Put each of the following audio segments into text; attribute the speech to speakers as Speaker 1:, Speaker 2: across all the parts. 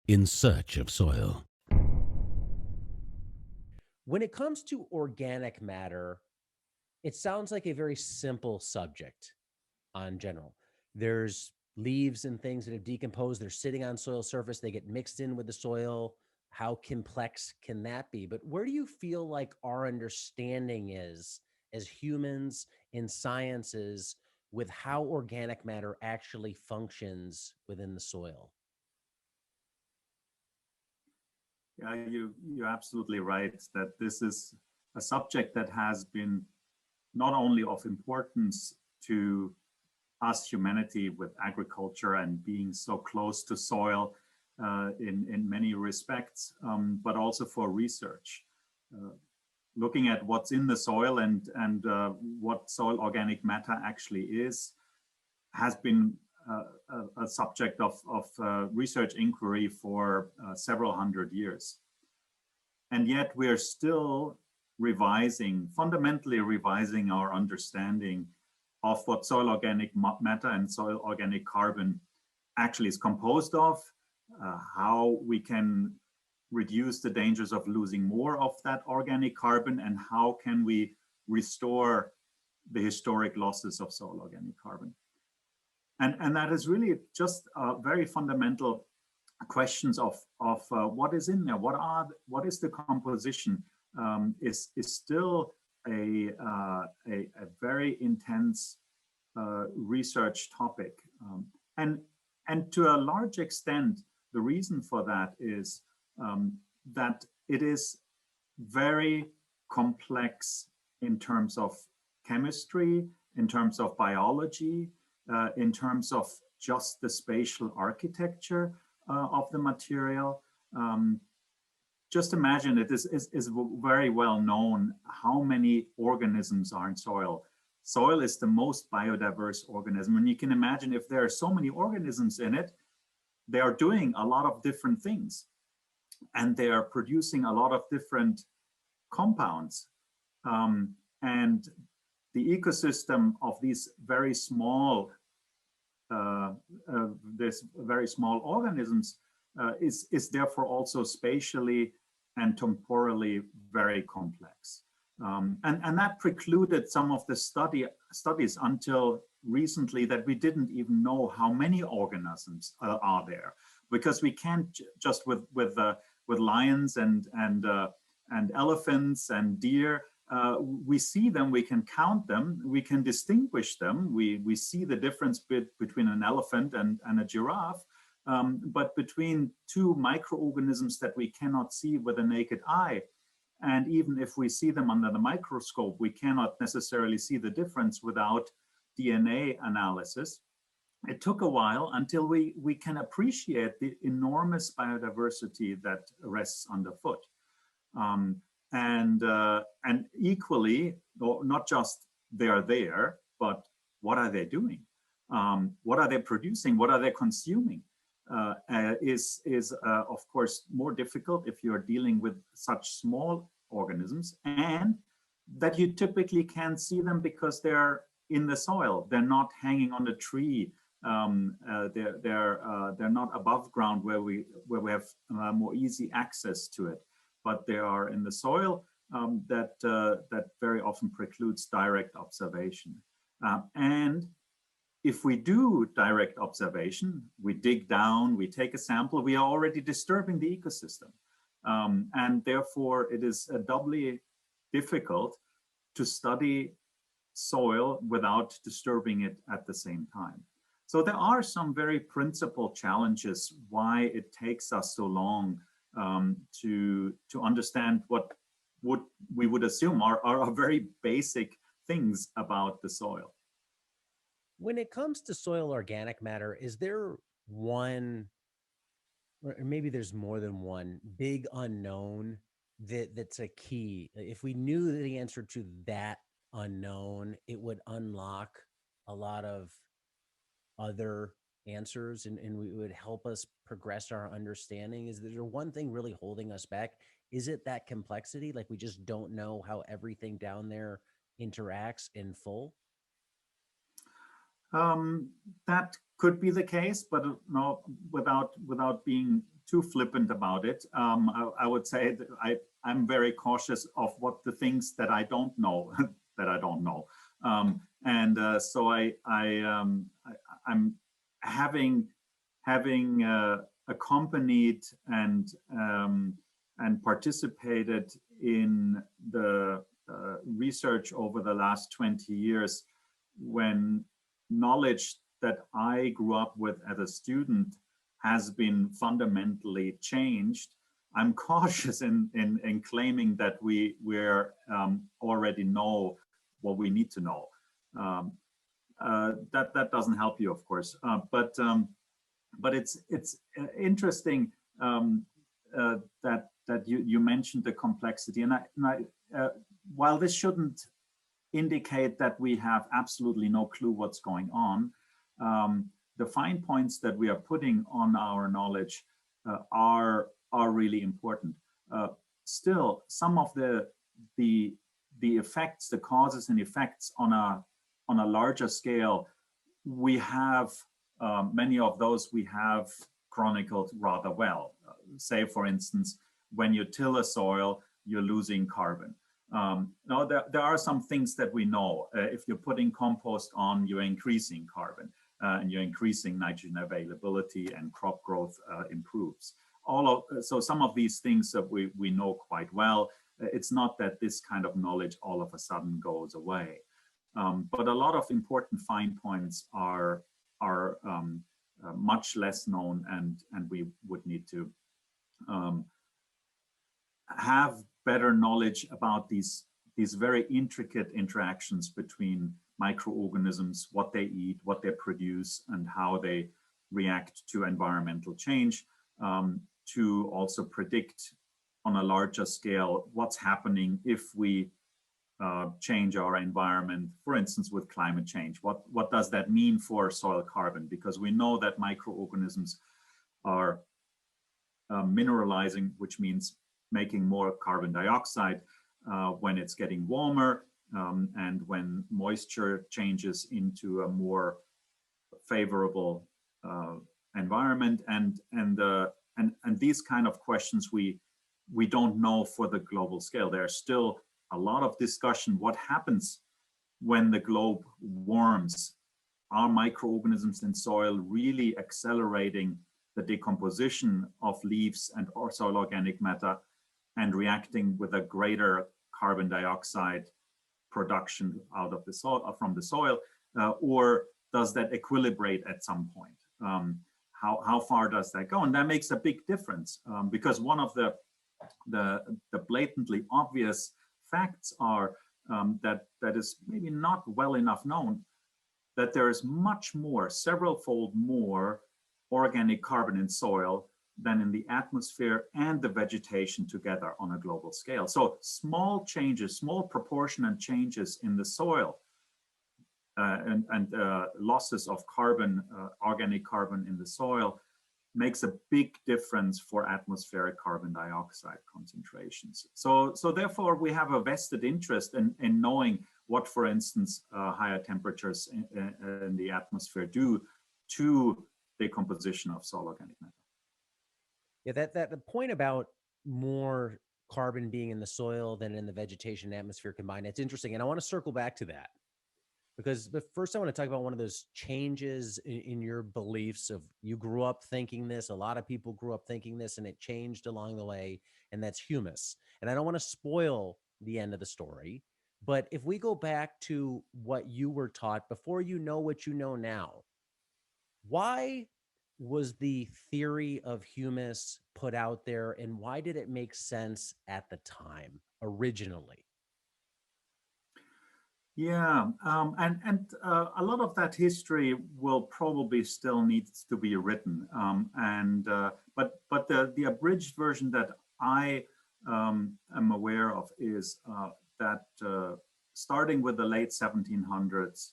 Speaker 1: In Search of Soil.
Speaker 2: When it comes to organic matter, it sounds like a very simple subject on general. There's leaves and things that have decomposed, they're sitting on soil surface, they get mixed in with the soil. How complex can that be? But where do you feel like our understanding is as humans in sciences with how organic matter actually functions within the soil?
Speaker 3: Yeah, you're absolutely right that this is a subject that has been not only of importance to us humanity with agriculture and being so close to soil in many respects, but also for research. Uh, Looking at what's in the soil and what soil organic matter actually is has been a subject of research inquiry for several hundred years. And yet we're still fundamentally revising our understanding of what soil organic matter and soil organic carbon actually is composed of, how we can reduce the dangers of losing more of that organic carbon, and how can we restore the historic losses of soil organic carbon. And that is really just very fundamental questions of what is in there, what is the composition, is still a very intense research topic, and to a large extent the reason for that is that it is very complex in terms of chemistry, in terms of biology, in terms of just the spatial architecture of the material. Just imagine it is very well known how many organisms are in soil. Soil is the most biodiverse organism, and you can imagine if there are so many organisms in it, they are doing a lot of different things, and they are producing a lot of different compounds. And the ecosystem of these very small organisms is therefore also spatially and temporally very complex. And that precluded some of the studies until recently, that we didn't even know how many organisms are there, because we can't just with lions and elephants and deer. We see them, we can count them, we can distinguish them. We see the difference between an elephant and a giraffe, but between two microorganisms that we cannot see with the naked eye, and even if we see them under the microscope, we cannot necessarily see the difference without DNA analysis. It took a while until we can appreciate the enormous biodiversity that rests underfoot. And equally, not just they are there, but what are they doing? What are they producing? What are they consuming? Is of course more difficult if you're dealing with such small organisms, and that you typically can't see them because they're in the soil. They're not hanging on a tree. They're not above ground where we have more easy access to it, but they are in the soil that very often precludes direct observation. And if we do direct observation, we dig down, we take a sample, we are already disturbing the ecosystem. And therefore, it is doubly difficult to study soil without disturbing it at the same time. So there are some very principal challenges why it takes us so long to understand what we would assume are very basic things about the soil.
Speaker 2: When it comes to soil organic matter, is there one, or maybe there's more than one big unknown that's a key? If we knew the answer to that unknown, it would unlock a lot of other answers, and we would help us progress our understanding. Is there one thing really holding us back? Is it that complexity? Like we just don't know how everything down there interacts in full?
Speaker 3: That could be the case, but no, without being too flippant about it, I would say that I'm very cautious of what the things that I don't know that I don't know, so I'm having accompanied and participated in the research over the last 20 years when knowledge that I grew up with as a student has been fundamentally changed. I'm cautious in claiming that we're already know what we need to know. That doesn't help you, of course, but it's interesting that you mentioned the complexity, and while this shouldn't indicate that we have absolutely no clue what's going on, the fine points that we are putting on our knowledge are really important. Still, some of the effects, the causes and effects on a larger scale, we have many of those we have chronicled rather well. Say, for instance, when you till a soil, you're losing carbon. Now, there are some things that we know. If you're putting compost on, you're increasing carbon and you're increasing nitrogen availability, and crop growth improves. So some of these things that we know quite well. It's not that this kind of knowledge all of a sudden goes away. But a lot of important fine points are much less known, and we would need to have better knowledge about these very intricate interactions between microorganisms, what they eat, what they produce, and how they react to environmental change, to also predict on a larger scale what's happening if we change our environment, for instance, with climate change. What does that mean for soil carbon? Because we know that microorganisms are mineralizing, which means making more carbon dioxide when it's getting warmer, and when moisture changes into a more favorable environment, and these kind of questions we don't know for the global scale. There's still a lot of discussion. What happens when the globe warms? Are microorganisms in soil really accelerating the decomposition of leaves and or soil organic matter and reacting with a greater carbon dioxide production out of the soil, from the soil, or does that equilibrate at some point? How far does that go? And that makes a big difference, because one of the blatantly obvious facts are that is maybe not well enough known, that there is much more, several-fold more organic carbon in soil than in the atmosphere and the vegetation together on a global scale. So small changes, small proportionate changes in the soil and losses of carbon, organic carbon in the soil, makes a big difference for atmospheric carbon dioxide concentrations. So therefore, we have a vested interest in knowing what, for instance, higher temperatures in the atmosphere do to the composition of soil organic matter.
Speaker 2: Yeah, that the point about more carbon being in the soil than in the vegetation and atmosphere combined, it's interesting. And I want to circle back to that, because but first I want to talk about one of those changes in your beliefs of, you grew up thinking this, a lot of people grew up thinking this, and it changed along the way, and that's humus. And I don't want to spoil the end of the story, but if we go back to what you were taught before you know what you know now, why was the theory of humus put out there, and why did it make sense at the time originally?
Speaker 3: Yeah, and a lot of that history will probably still need to be written, but the abridged version that I am aware of is that starting with the late 1700s,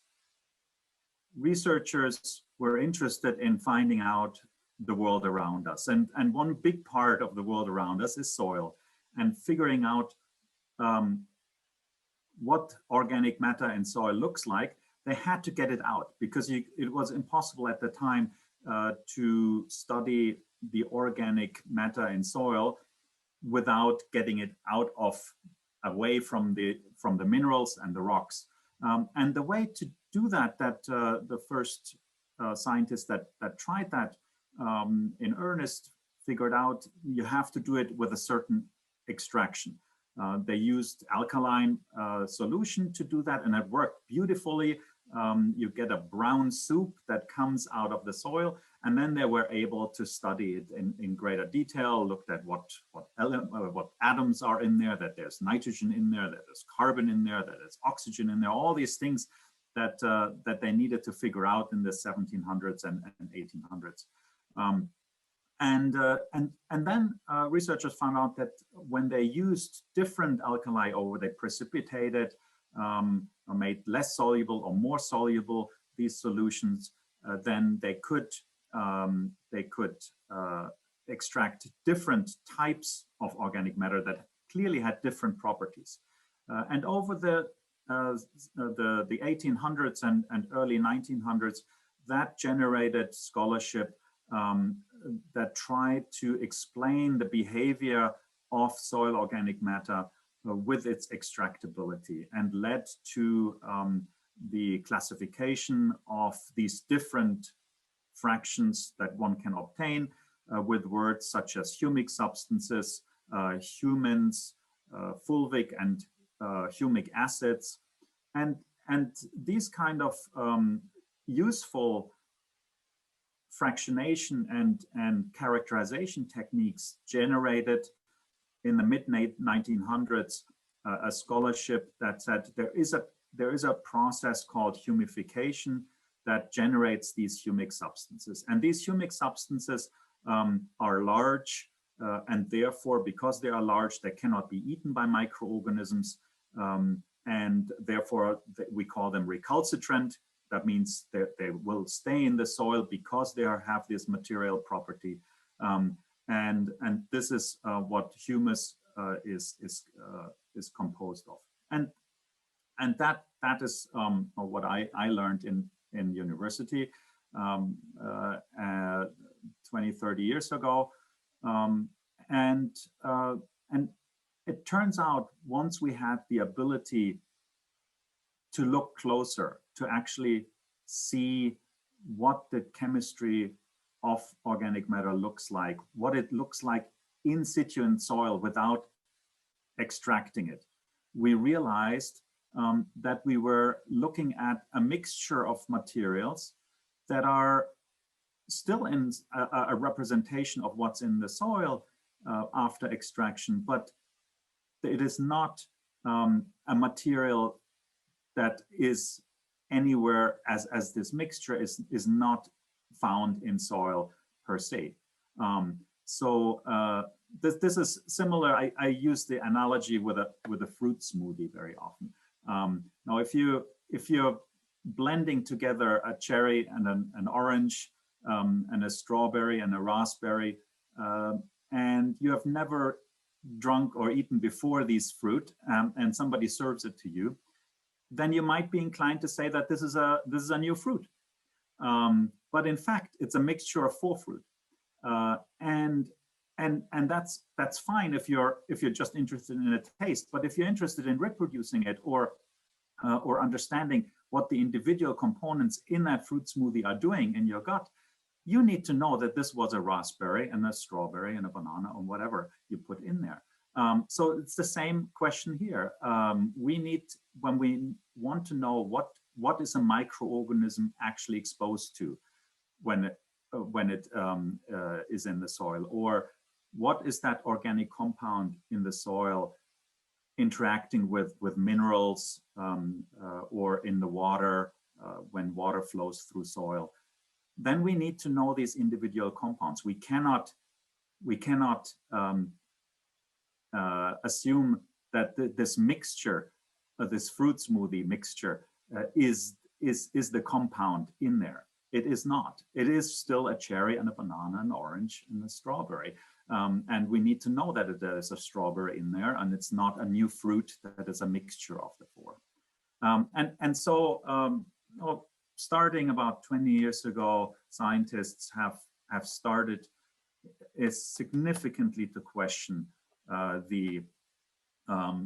Speaker 3: researchers were interested in finding out the world around us, and one big part of the world around us is soil, and figuring out what organic matter in soil looks like, they had to get it out because it was impossible at the time to study the organic matter in soil without getting it out of away from the minerals and the rocks. And the way to do that, the first scientists that tried that in earnest figured out you have to do it with a certain extraction. They used alkaline solution to do that, and it worked beautifully. You get a brown soup that comes out of the soil, and then they were able to study it in greater detail, looked at what atoms are in there, that there's nitrogen in there, that there's carbon in there, that there's oxygen in there, all these things that they needed to figure out in the 1700s and 1800s. And then researchers found out that when they used different alkali, or they precipitated or made less soluble or more soluble these solutions, then they could extract different types of organic matter that clearly had different properties. And over the 1800s and early 1900s, that generated scholarship that tried to explain the behavior of soil organic matter with its extractability, and led to the classification of these different fractions that one can obtain with words such as humic substances, humins, fulvic and humic acids, and these kind of useful fractionation and characterization techniques generated in the mid-1900s a scholarship that said there is a process called humification that generates these humic substances, and these humic substances are large, and therefore, because they are large, they cannot be eaten by microorganisms, and therefore we call them recalcitrant. That means that they will stay in the soil because they have this material property, and this is what humus is composed of, and that is what I learned in university 20-30 years ago, and it turns out once we had the ability to look closer, to actually see what the chemistry of organic matter looks like, what it looks like in situ in soil without extracting it, we realized that we were looking at a mixture of materials that are still in a representation of what's in the soil after extraction, but it is not a material that is anywhere as this mixture is not found in soil per se. This is similar. I use the analogy with a fruit smoothie very often. Now, if you're blending together a cherry and an orange and a strawberry and a raspberry, and you have never drunk or eaten before these fruit, and somebody serves it to you, then you might be inclined to say that this is a new fruit. But in fact, it's a mixture of 4 fruit, and that's fine if you're just interested in a taste. But if you're interested in reproducing it or understanding what the individual components in that fruit smoothie are doing in your gut, you need to know that this was a raspberry and a strawberry and a banana or whatever you put in there. So it's the same question here. We need, when we want to know what is a microorganism actually exposed to when it is in the soil, or what is that organic compound in the soil interacting with minerals or in the water when water flows through soil, then we need to know these individual compounds. We cannot assume that this mixture, this fruit smoothie mixture, is the compound in there. It is not. It is still a cherry and a banana, an orange and a strawberry. And we need to know that there is a strawberry in there, and it's not a new fruit that is a mixture of the 4. So starting about 20 years ago, scientists have started significantly to question the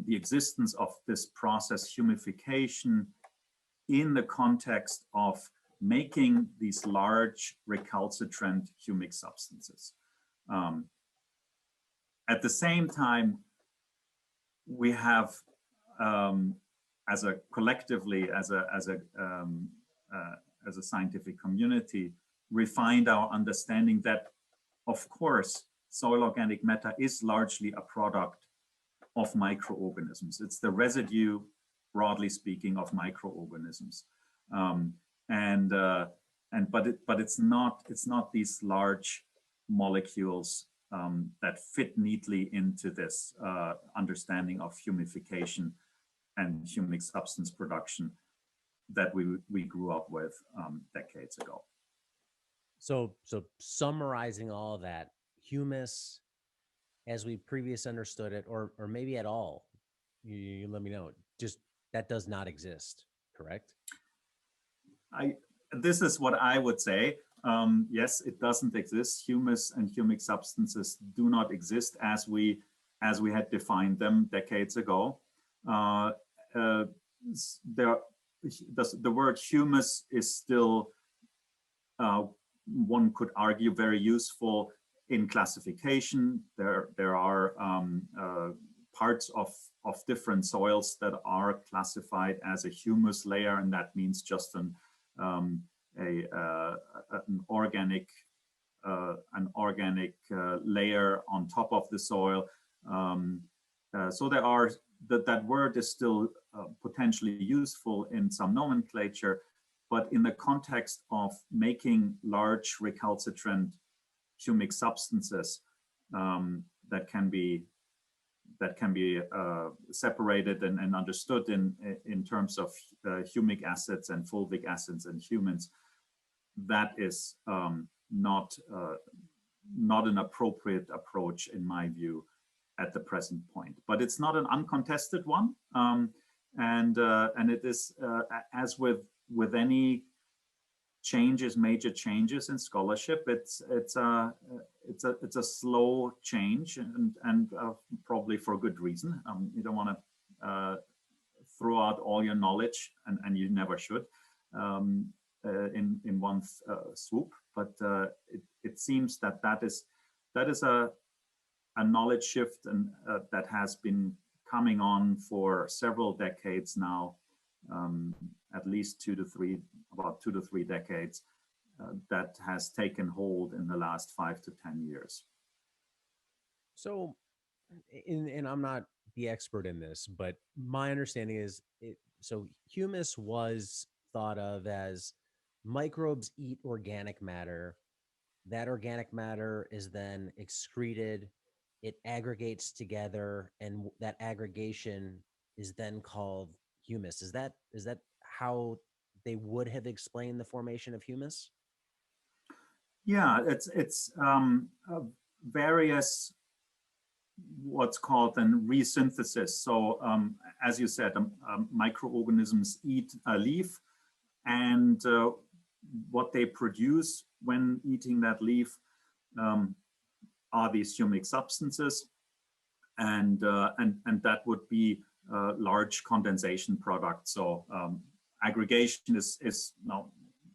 Speaker 3: existence of this process, humification, in the context of making these large recalcitrant humic substances. At the same time, we have, as a collectively, as a scientific community, refined our understanding that, of course, soil organic matter is largely a product of microorganisms. It's the residue, broadly speaking, of microorganisms, but it's not these large molecules that fit neatly into this understanding of humification and humic substance production that we grew up with decades ago.
Speaker 2: So summarizing all of that, humus, as we previously understood it, or maybe at all, you let me know, just that does not exist, correct?
Speaker 3: This is what I would say. Yes, it doesn't exist. Humus and humic substances do not exist as we had defined them decades ago. The word humus is still, one could argue, very useful in classification. There are parts of different soils that are classified as a humus layer, and that means just an organic layer on top of the soil. So there are that word is still potentially useful in some nomenclature, but in the context of making large recalcitrant humic substances that can be separated and understood in terms of humic acids and fulvic acids in humans, that is not an appropriate approach, in my view, at the present point. But it's not an uncontested one, and it is as with any changes, major changes in scholarship, it's a slow change, and probably for good reason. You don't want to throw out all your knowledge, and you never should, in one swoop. But it seems that is a knowledge shift, and that has been coming on for several decades now, at least about 2 to 3 decades, that has taken hold in the last 5 to 10 years.
Speaker 2: So, and I'm not the expert in this, but my understanding is, so humus was thought of as microbes eat organic matter. That organic matter is then excreted. It aggregates together, and that aggregation is then called humus. Is that how they would have explained the formation of humus?
Speaker 3: Yeah, it's various what's called then resynthesis. So as you said, microorganisms eat a leaf, and what they produce when eating that leaf are these humic substances, and that would be large condensation products. So aggregation is no,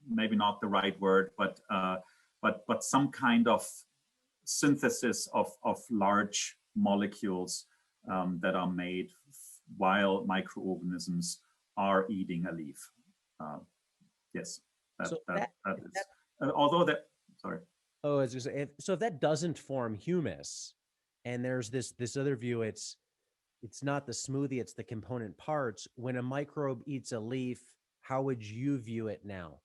Speaker 3: maybe not the right word, but some kind of synthesis of large molecules that are made while microorganisms are eating a leaf. Yes, that is. Although that, sorry.
Speaker 2: Oh, as you say, so if that doesn't form humus, and there's this other view, it's not the smoothie, it's the component parts. When a microbe eats a leaf, how would you view it now?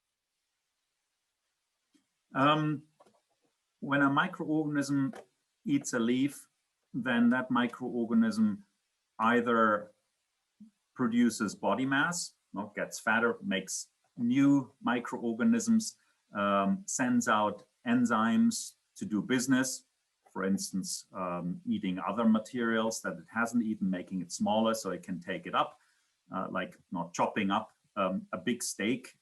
Speaker 3: When a microorganism eats a leaf, then that microorganism either produces body mass, gets fatter, makes new microorganisms, sends out enzymes to do business, for instance, eating other materials that it hasn't eaten, making it smaller so it can take it up, like not chopping up a big steak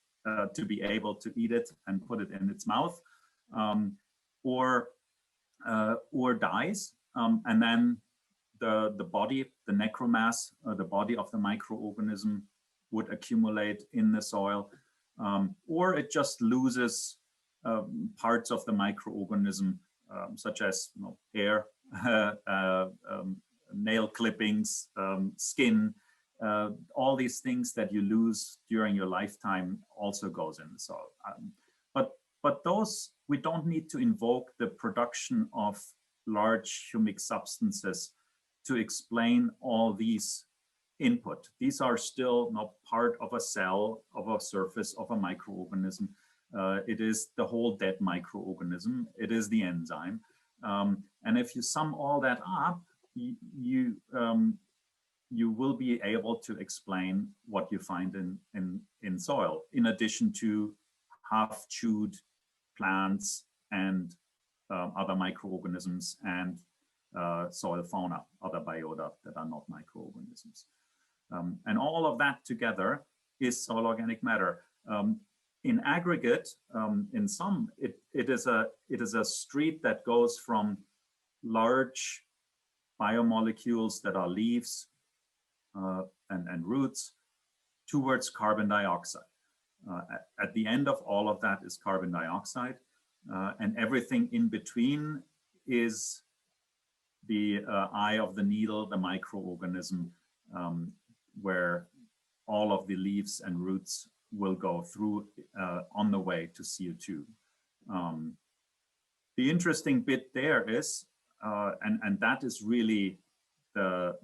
Speaker 3: to be able to eat it and put it in its mouth, or dies, and then the body, the necromass, the body of the microorganism would accumulate in the soil, or it just loses parts of the microorganism, such as hair, nail clippings, skin, all these things that you lose during your lifetime also goes in the soil. But those, we don't need to invoke the production of large humic substances to explain all these input. These are still not part of a cell, of a surface of a microorganism. It is the whole dead microorganism. It is the enzyme. And if you sum all that up, you will be able to explain what you find in soil, in addition to half-chewed plants and other microorganisms and soil fauna, other biota that are not microorganisms. And all of that together is soil organic matter. In aggregate, in sum, it is a street that goes from large biomolecules that are leaves and roots towards carbon dioxide. At the end of all of that is carbon dioxide, and everything in between is the eye of the needle, the microorganism, where all of the leaves and roots will go through on the way to CO2. The interesting bit there is, and that is really the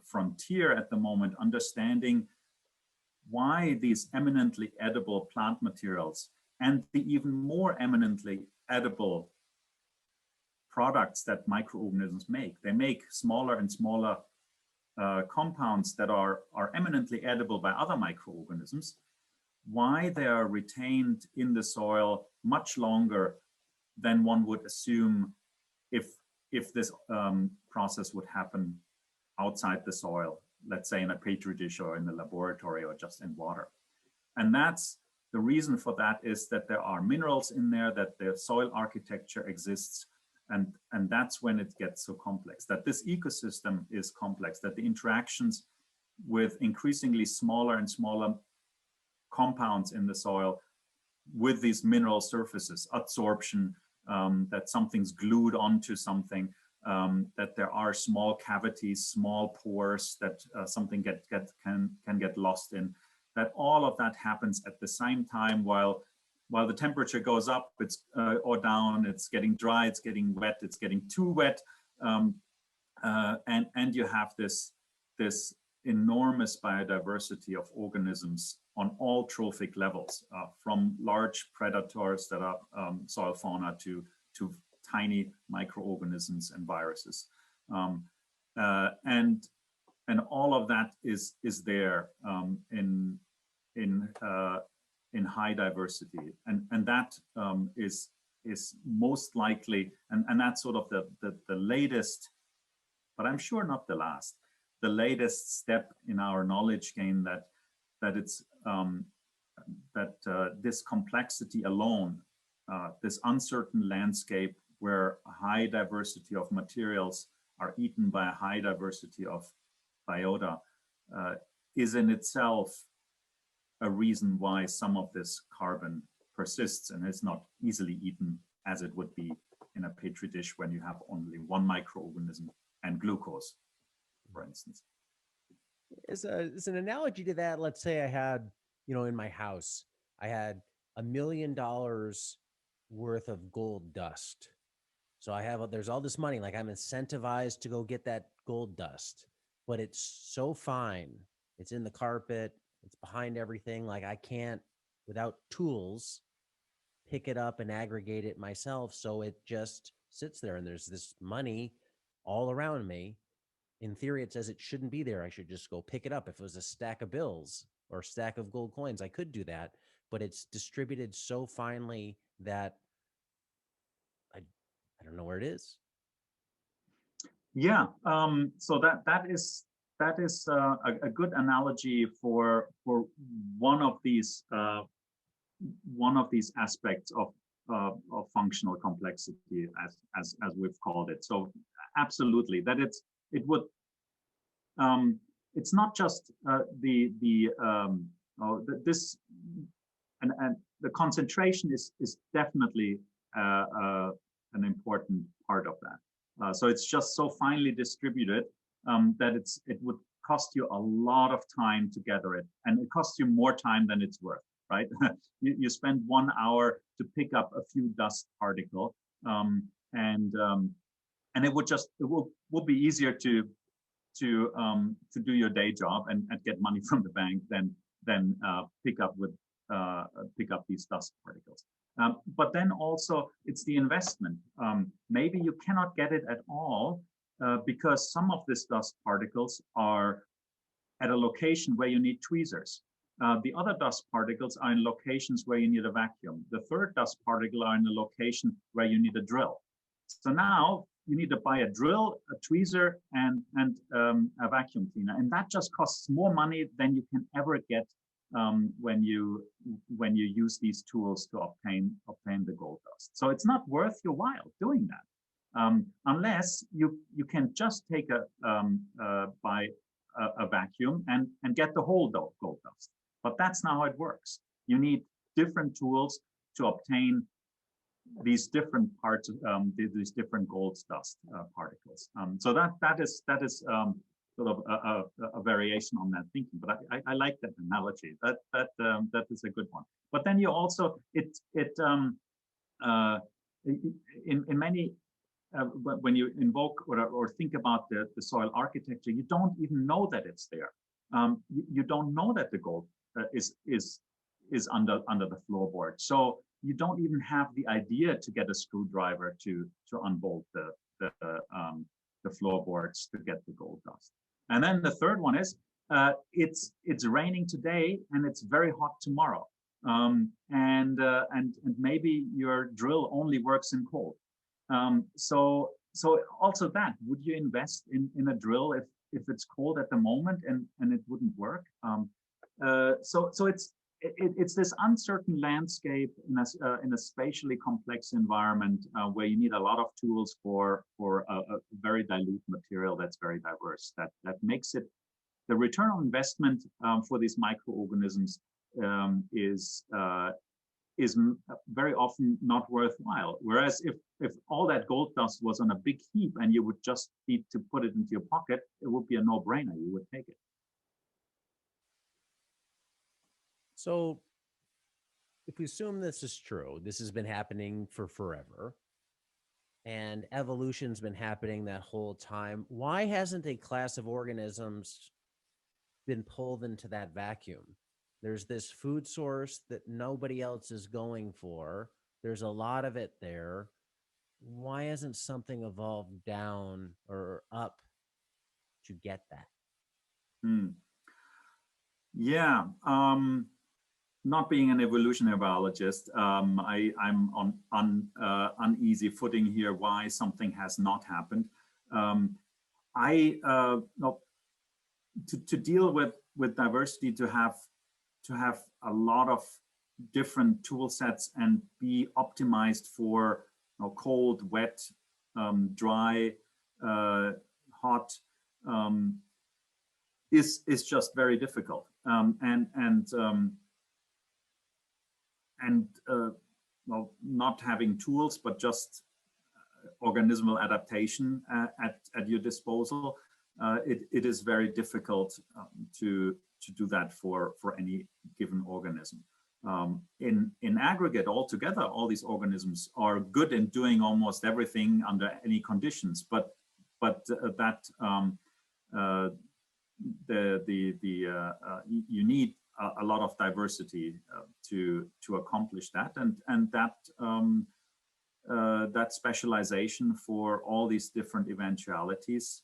Speaker 3: frontier at the moment, understanding why these eminently edible plant materials and the even more eminently edible products that microorganisms make. They make smaller and smaller compounds that are eminently edible by other microorganisms, why they are retained in the soil much longer than one would assume if this process would happen outside the soil, let's say in a petri dish or in the laboratory or just in water. And that's the reason for that, is that there are minerals in there, that the soil architecture exists, and that's when it gets so complex, that this ecosystem is complex, that the interactions with increasingly smaller and smaller compounds in the soil with these mineral surfaces, adsorption, that something's glued onto something, that there are small cavities, small pores that something can get lost in, that all of that happens at the same time while the temperature goes up, it's or down, it's getting dry, it's getting wet, it's getting too wet, and you have this enormous biodiversity of organisms on all trophic levels, from large predators that are soil fauna to tiny microorganisms and viruses, and all of that is there in high diversity, and that is most likely, and that's sort of the latest, but I'm sure not the last, the latest step in our knowledge gain, that it's this complexity alone, this uncertain landscape where a high diversity of materials are eaten by a high diversity of biota, is in itself a reason why some of this carbon persists and is not easily eaten as it would be in a petri dish when you have only one microorganism and glucose, for instance.
Speaker 2: As an analogy to that, let's say I had, in my house, I had $1 million worth of gold dust. So there's all this money, like I'm incentivized to go get that gold dust, but it's so fine. It's in the carpet, it's behind everything. Like I can't, without tools, pick it up and aggregate it myself. So it just sits there, and there's this money all around me. In theory, it says it shouldn't be there. I should just go pick it up. If it was a stack of bills or a stack of gold coins, I could do that, but it's distributed so finely that I don't know where it is.
Speaker 3: Yeah, so that is a good analogy for one of these one of these aspects of functional complexity, as we've called it. So absolutely, that it would it's not just this and the concentration is definitely an important part of that. So it's just so finely distributed that it would cost you a lot of time to gather it, and it costs you more time than it's worth, right? you spend 1 hour to pick up a few dust particles, and it would be easier to do your day job and get money from the bank than pick up these dust particles. But then also it's the investment. Maybe you cannot get it at all because some of these dust particles are at a location where you need tweezers. The other dust particles are in locations where you need a vacuum. The third dust particle are in a location where you need a drill. So now you need to buy a drill, a tweezer, and a vacuum cleaner, and that just costs more money than you can ever get when you use these tools to obtain the gold dust. So it's not worth your while doing that, unless you can just take buy a vacuum and get the whole gold dust. But that's not how it works. You need different tools to obtain these different parts, these different gold dust particles. So that is sort of a variation on that thinking. But I like that analogy. That is a good one. But then you also in many when you invoke or think about the soil architecture, you don't even know that it's there. You don't know that the gold is under the floorboard. So you don't even have the idea to get a screwdriver to unbolt the floorboards to get the gold dust. And then the third one is it's raining today and it's very hot tomorrow, and maybe your drill only works in cold. So also that, would you invest in a drill if it's cold at the moment and it wouldn't work? So it's this uncertain landscape in a spatially complex environment where you need a lot of tools for a very dilute material that's very diverse. That makes it, the return on investment for these microorganisms is very often not worthwhile. Whereas if all that gold dust was on a big heap and you would just need to put it into your pocket, it would be a no-brainer. You would take it.
Speaker 2: So if we assume this is true, this has been happening for forever, and evolution's been happening that whole time, why hasn't a class of organisms been pulled into that vacuum? There's this food source that nobody else is going for. There's a lot of it there. Why hasn't something evolved down or up to get that?
Speaker 3: Yeah. Not being an evolutionary biologist, I'm on uneasy footing here why something has not happened. To deal with diversity, to have a lot of different tool sets and be optimized for cold, wet, dry, hot, is just very difficult. Well, not having tools, but just organismal adaptation at your disposal, it is very difficult to do that for any given organism. In aggregate, altogether, all these organisms are good in doing almost everything under any conditions, but you need a lot of diversity to accomplish that, and that specialization for all these different eventualities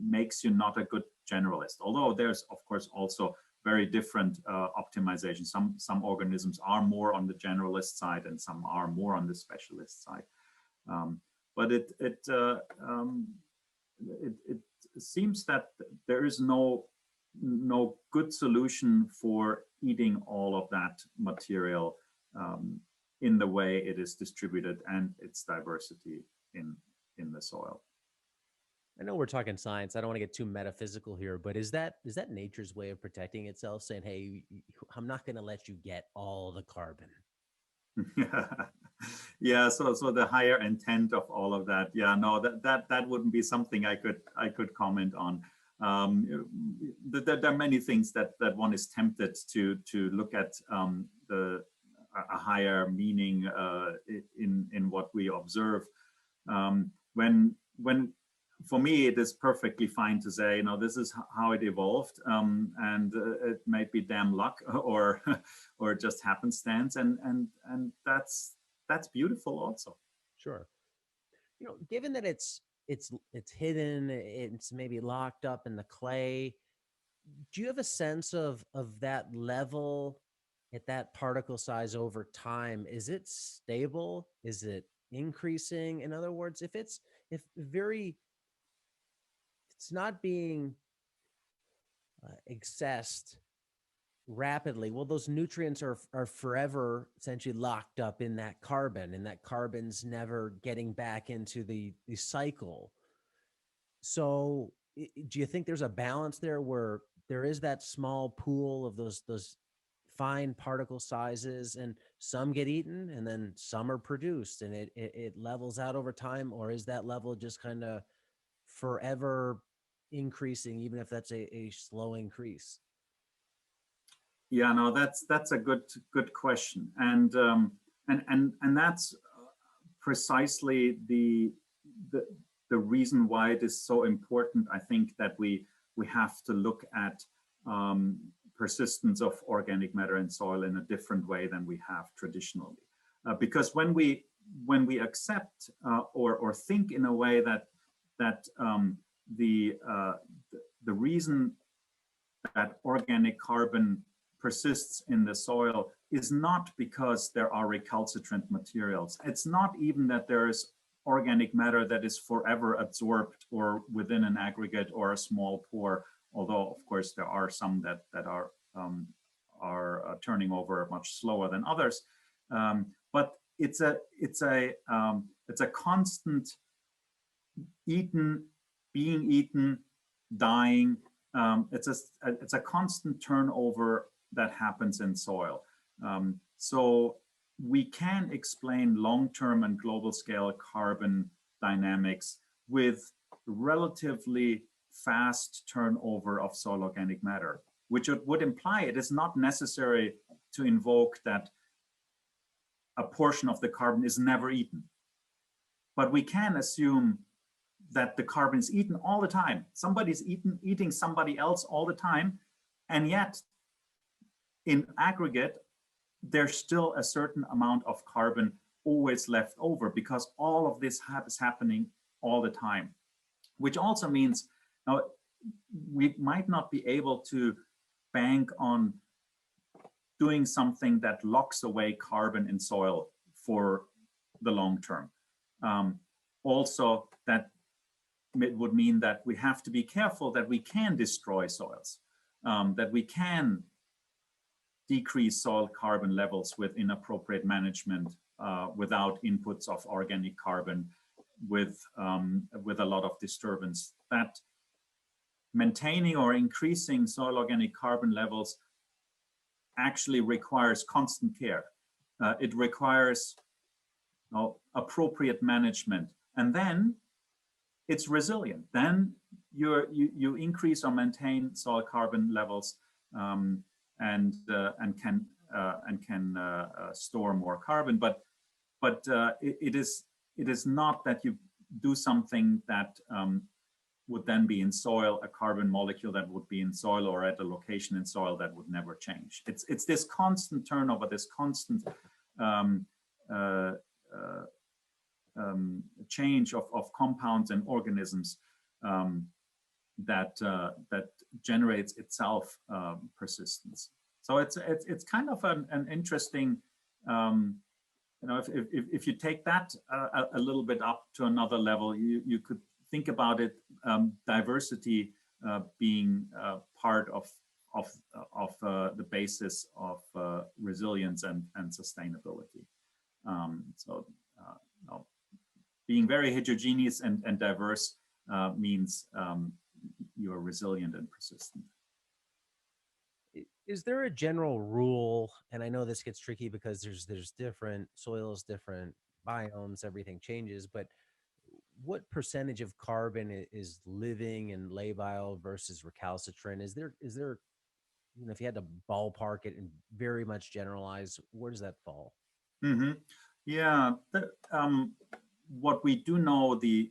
Speaker 3: makes you not a good generalist. Although there's of course also very different optimization. Some organisms are more on the generalist side, and some are more on the specialist side. But it seems that there is no good solution for eating all of that material in the way it is distributed and its diversity in the soil.
Speaker 2: I know we're talking science. I don't want to get too metaphysical here, but is that nature's way of protecting itself, saying, "Hey, I'm not going to let you get all the carbon"?
Speaker 3: Yeah. So the higher intent of all of that. Yeah. No, that wouldn't be something I could comment on. There are many things that one is tempted to look at a higher meaning in what we observe. When for me, it is perfectly fine to say, this is how it evolved, and it might be damn luck or or just happenstance, and that's beautiful also.
Speaker 2: Sure. Given that it's hidden, it's maybe locked up in the clay, do you have a sense of that level at that particle size over time? Is it stable? Is it increasing? In other words, if it's not being accessed rapidly, well, those nutrients are forever essentially locked up in that carbon, and that carbon's never getting back into the cycle. So do you think there's a balance there where there is that small pool of those fine particle sizes, and some get eaten and then some are produced, and it levels out over time? Or is that level just kind of forever increasing, even if that's a slow increase?
Speaker 3: Yeah, no, that's a good question, and that's precisely the reason why it is so important. I think that we have to look at persistence of organic matter in soil in a different way than we have traditionally, because when we accept or think in a way that the reason that organic carbon persists in the soil is not because there are recalcitrant materials. It's not even that there is organic matter that is forever absorbed or within an aggregate or a small pore, although of course there are some that are turning over much slower than others. But it's a constant being eaten, dying. It's a constant turnover that happens in soil. So we can explain long-term and global scale carbon dynamics with relatively fast turnover of soil organic matter, which would imply it is not necessary to invoke that a portion of the carbon is never eaten. But we can assume that the carbon is eaten all the time. Somebody's eating somebody else all the time, and yet in aggregate, there's still a certain amount of carbon always left over, because all of this is happening all the time, which also means now we might not be able to bank on doing something that locks away carbon in soil for the long term. Also, that it would mean that we have to be careful that we can destroy soils, that we can decrease soil carbon levels with inappropriate management, without inputs of organic carbon, with a lot of disturbance. That maintaining or increasing soil organic carbon levels actually requires constant care. It requires appropriate management, and then it's resilient. Then you increase or maintain soil carbon levels, and can store more carbon. But it is not that you do something that would then be in soil, a carbon molecule that would be in soil or at a location in soil that would never change. It's this constant turnover, this constant change of compounds and organisms that generates itself persistence. So it's kind of an interesting, if you take that a little bit up to another level, you could think about it, diversity being part of the basis of resilience and sustainability. No, being very heterogeneous and diverse means you're resilient and persistent.
Speaker 2: Is there a general rule? And I know this gets tricky because there's different soils, different biomes, everything changes, but what percentage of carbon is living and labile versus recalcitrant? Is there, you know, if you had to ballpark it and very much generalize, where does that fall?
Speaker 3: Mm-hmm. Yeah, what we do know, the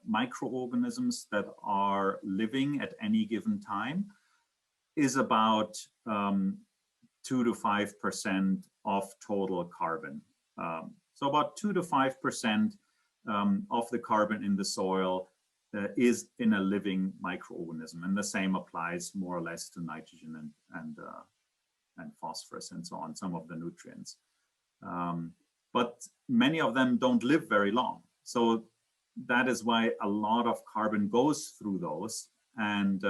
Speaker 3: microorganisms that are living at any given time is about 2 to 5% of total carbon. So about 2 to 5% of the carbon in the soil is in a living microorganism, and the same applies more or less to nitrogen and phosphorus and so on, some of the nutrients. But many of them don't live very long. So that is why a lot of carbon goes through those and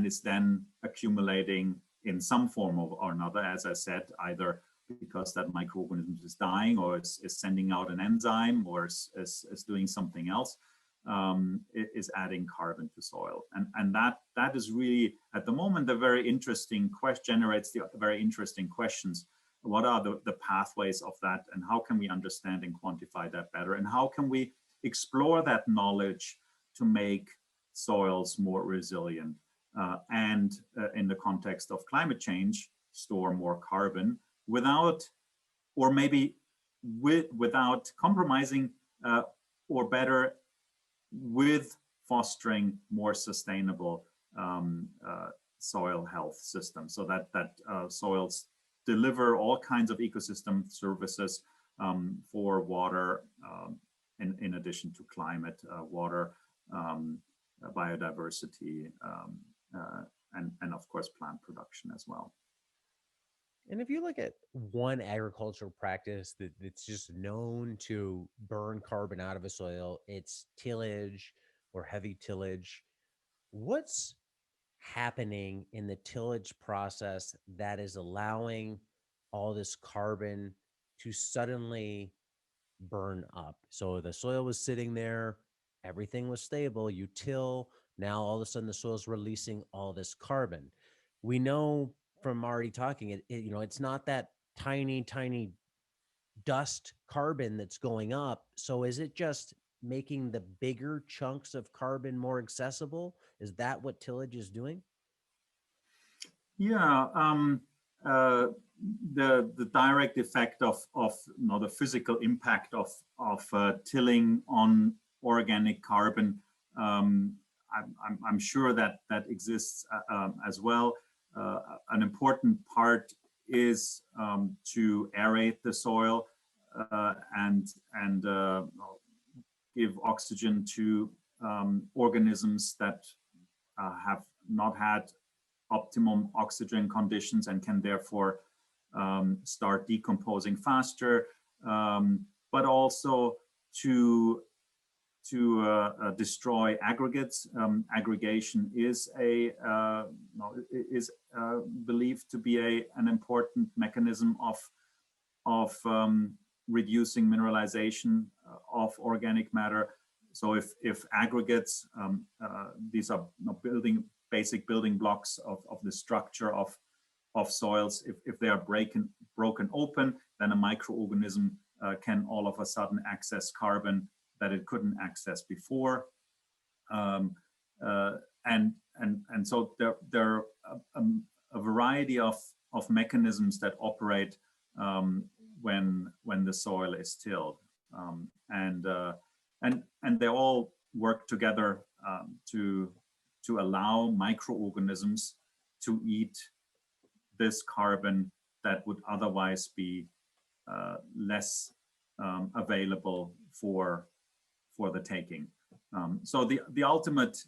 Speaker 3: is then accumulating in some form or another, as I said, either because that microorganism is dying or is sending out an enzyme or is doing something else, is adding carbon to soil. And that is really, at the moment, the very interesting question, generates the very interesting questions. What are the pathways of that, and how can we understand and quantify that better? And how can we explore that knowledge to make soils more resilient and in the context of climate change, store more carbon without, or maybe without compromising, or better, with fostering more sustainable soil health systems, so that soils deliver all kinds of ecosystem services for water, in addition to climate, water, biodiversity, and of course plant production as well.
Speaker 2: And if you look at one agricultural practice that's just known to burn carbon out of a soil, it's tillage or heavy tillage. What's happening in the tillage process that is allowing all this carbon to suddenly burn up? So the soil was sitting there, everything was stable, you till, now all of a sudden the soil's releasing all this carbon. We know from already talking, you know, it's not that tiny dust carbon that's going up. So is it just making the bigger chunks of carbon more accessible? Is that what tillage is doing?
Speaker 3: Yeah, the direct effect of you know, the physical impact of tilling on organic carbon, I'm sure that exists as well. An important part is to aerate the soil and give oxygen to organisms that have not had optimum oxygen conditions and can therefore start decomposing faster, but also to destroy aggregates. Aggregation is believed to be an important mechanism of reducing mineralization of organic matter. So if aggregates, these are basic building blocks of the structure of soils, if they are broken open, then a microorganism can all of a sudden access carbon that it couldn't access before, and so there are a variety of mechanisms that operate when the soil is tilled, and they all work together to allow microorganisms to eat this carbon that would otherwise be less available for the taking. So the ultimate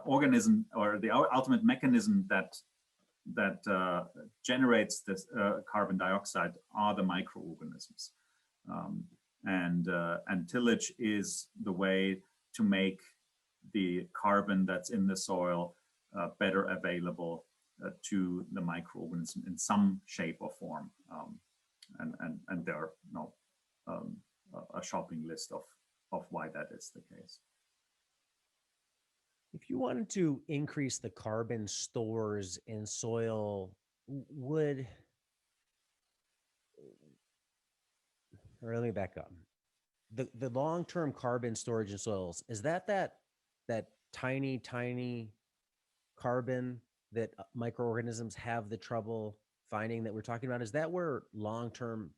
Speaker 3: organism, or the ultimate mechanism that generates this carbon dioxide are the microorganisms, and tillage is the way to make the carbon that's in the soil better available to the microorganism in some shape or form. And there are a shopping list of why that is the case.
Speaker 2: If you wanted to increase the carbon stores in soil, or let me back up. The long-term carbon storage in soils, is that tiny carbon that microorganisms have the trouble finding that we're talking about? Is that where long-term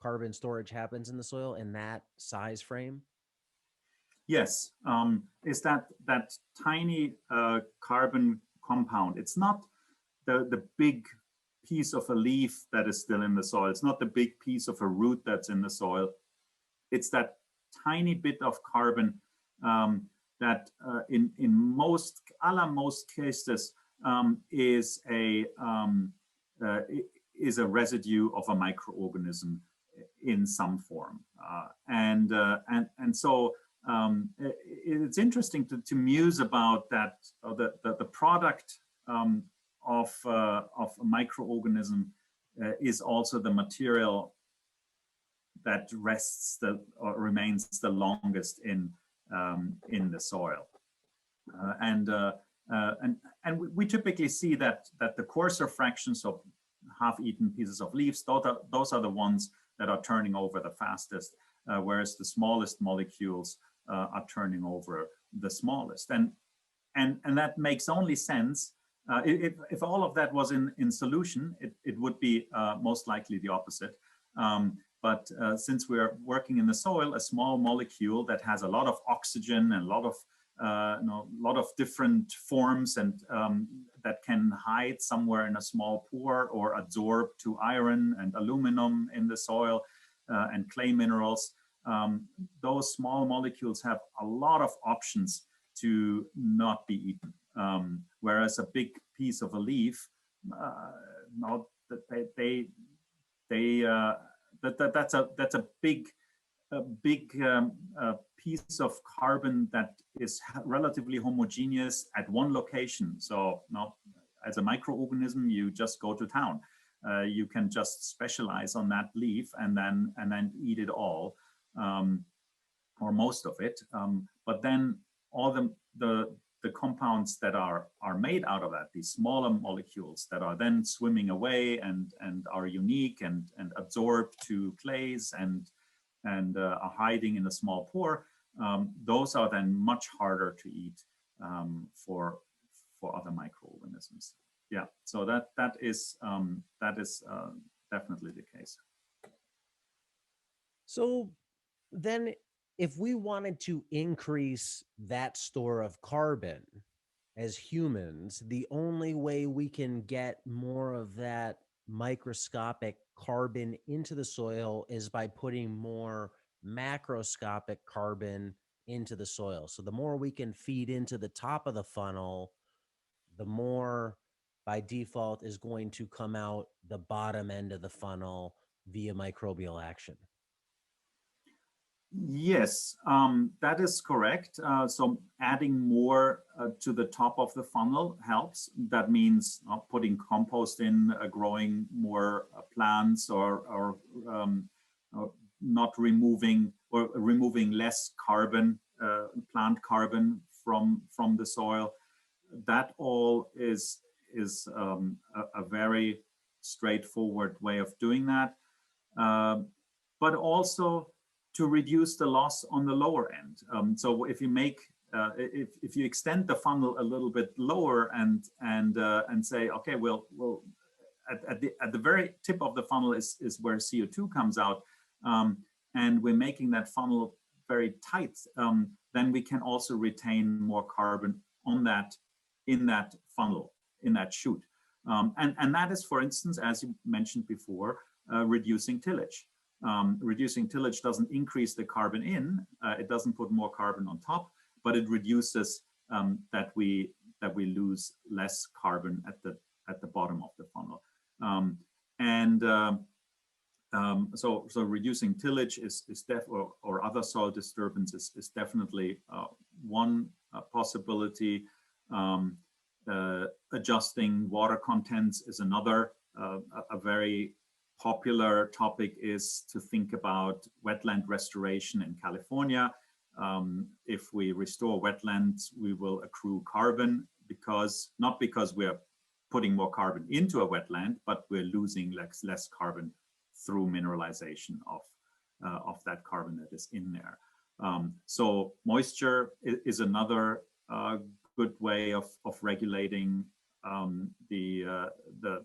Speaker 2: carbon storage happens in the soil, in that size frame?
Speaker 3: Yes, is that tiny carbon compound. It's not the big piece of a leaf that is still in the soil. It's not the big piece of a root that's in the soil. It's that tiny bit of carbon that in most cases is a residue of a microorganism in some form, and so it's interesting to muse about that. The product of a microorganism is also the material that remains the longest in the soil, and we typically see that the coarser fractions of half-eaten pieces of leaves, those are the ones that are turning over the fastest, whereas the smallest molecules are turning over the smallest, and that makes only sense. If all of that was in solution, it would be most likely the opposite. But since we're working in the soil, a small molecule that has a lot of oxygen and a lot of different forms, and that can hide somewhere in a small pore or adsorb to iron and aluminum in the soil and clay minerals, those small molecules have a lot of options to not be eaten. Whereas a big piece of a leaf, that's a big piece of carbon that is relatively homogeneous at one location. So now, as a microorganism, you just go to town. You can just specialize on that leaf and then eat it all, or most of it. But then all the compounds that are made out of that, these smaller molecules that are then swimming away and are unique and absorbed to clays and are hiding in a small pore, those are then much harder to eat for other microorganisms. Yeah, so that is definitely the case.
Speaker 2: So then, if we wanted to increase that store of carbon as humans, the only way we can get more of that microscopic carbon into the soil is by putting more macroscopic carbon into the soil. So the more we can feed into the top of the funnel, the more by default is going to come out the bottom end of the funnel via microbial action.
Speaker 3: Yes, that is correct. So adding more to the top of the funnel helps. That means putting compost in, growing more plants, or not removing or removing less carbon, plant carbon from the soil. That all is a very straightforward way of doing that, but also to reduce the loss on the lower end. So if you make, if you extend the funnel a little bit lower and say, okay, well, at the very tip of the funnel is where CO2 comes out, and we're making that funnel very tight, then we can also retain more carbon on that, in that funnel, in that chute. And that is, for instance, as you mentioned before, reducing tillage. Reducing tillage doesn't increase the carbon in, it doesn't put more carbon on top, but it reduces that we lose less carbon at the bottom of the funnel. So reducing tillage is or other soil disturbance is definitely one possibility. Adjusting water contents is another. A very popular topic is to think about wetland restoration in California. If we restore wetlands, we will accrue carbon not because we're putting more carbon into a wetland, but we're losing less carbon through mineralization of that carbon that is in there. So moisture is another good way of regulating the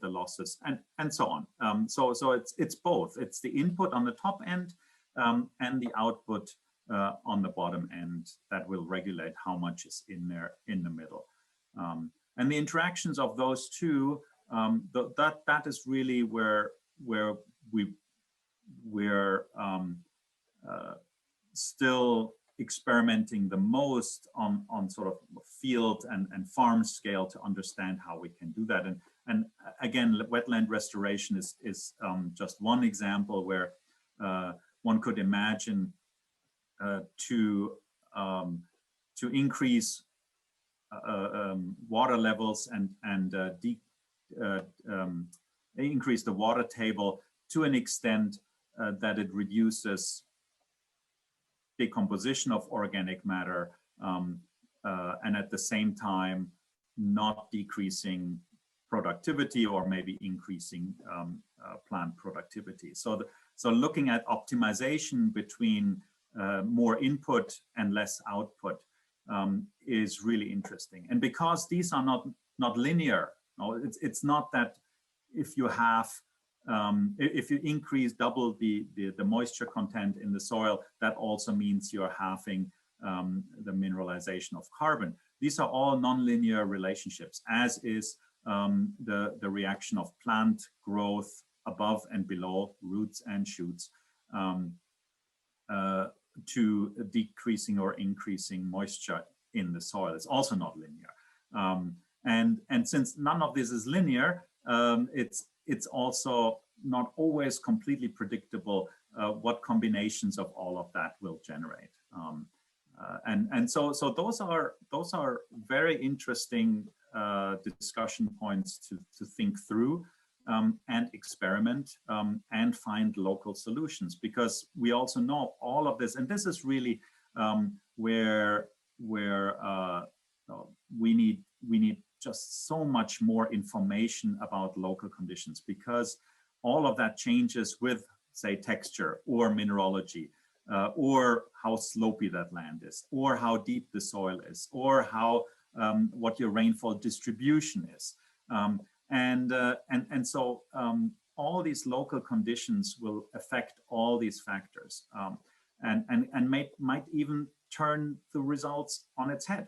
Speaker 3: losses and so on. So it's both. It's the input on the top end and the output on the bottom end that will regulate how much is in there in the middle. And the interactions of those two, that is really where we're still experimenting the most on sort of field and farm scale to understand how we can do that. And again, wetland restoration is just one example where one could imagine to increase water levels and increase the water table to an extent that it reduces decomposition of organic matter and at the same time not decreasing productivity or maybe increasing plant productivity. So looking at optimization between more input and less output is really interesting. And because these are not linear, no, it's not that if you have if you double the moisture content in the soil, that also means you're halving the mineralization of carbon. These are all nonlinear relationships, as is the reaction of plant growth above and below roots and shoots to decreasing or increasing moisture in the soil. It's also not linear. And since none of this is linear, it's also not always completely predictable what combinations of all of that will generate. And so those are very interesting discussion points to think through and experiment and find local solutions, because we also know all of this, and this is really where we need just so much more information about local conditions, because all of that changes with, say, texture or mineralogy, or how slopey that land is, or how deep the soil is, or how what your rainfall distribution is, and so all these local conditions will affect all these factors, and might even turn the results on its head.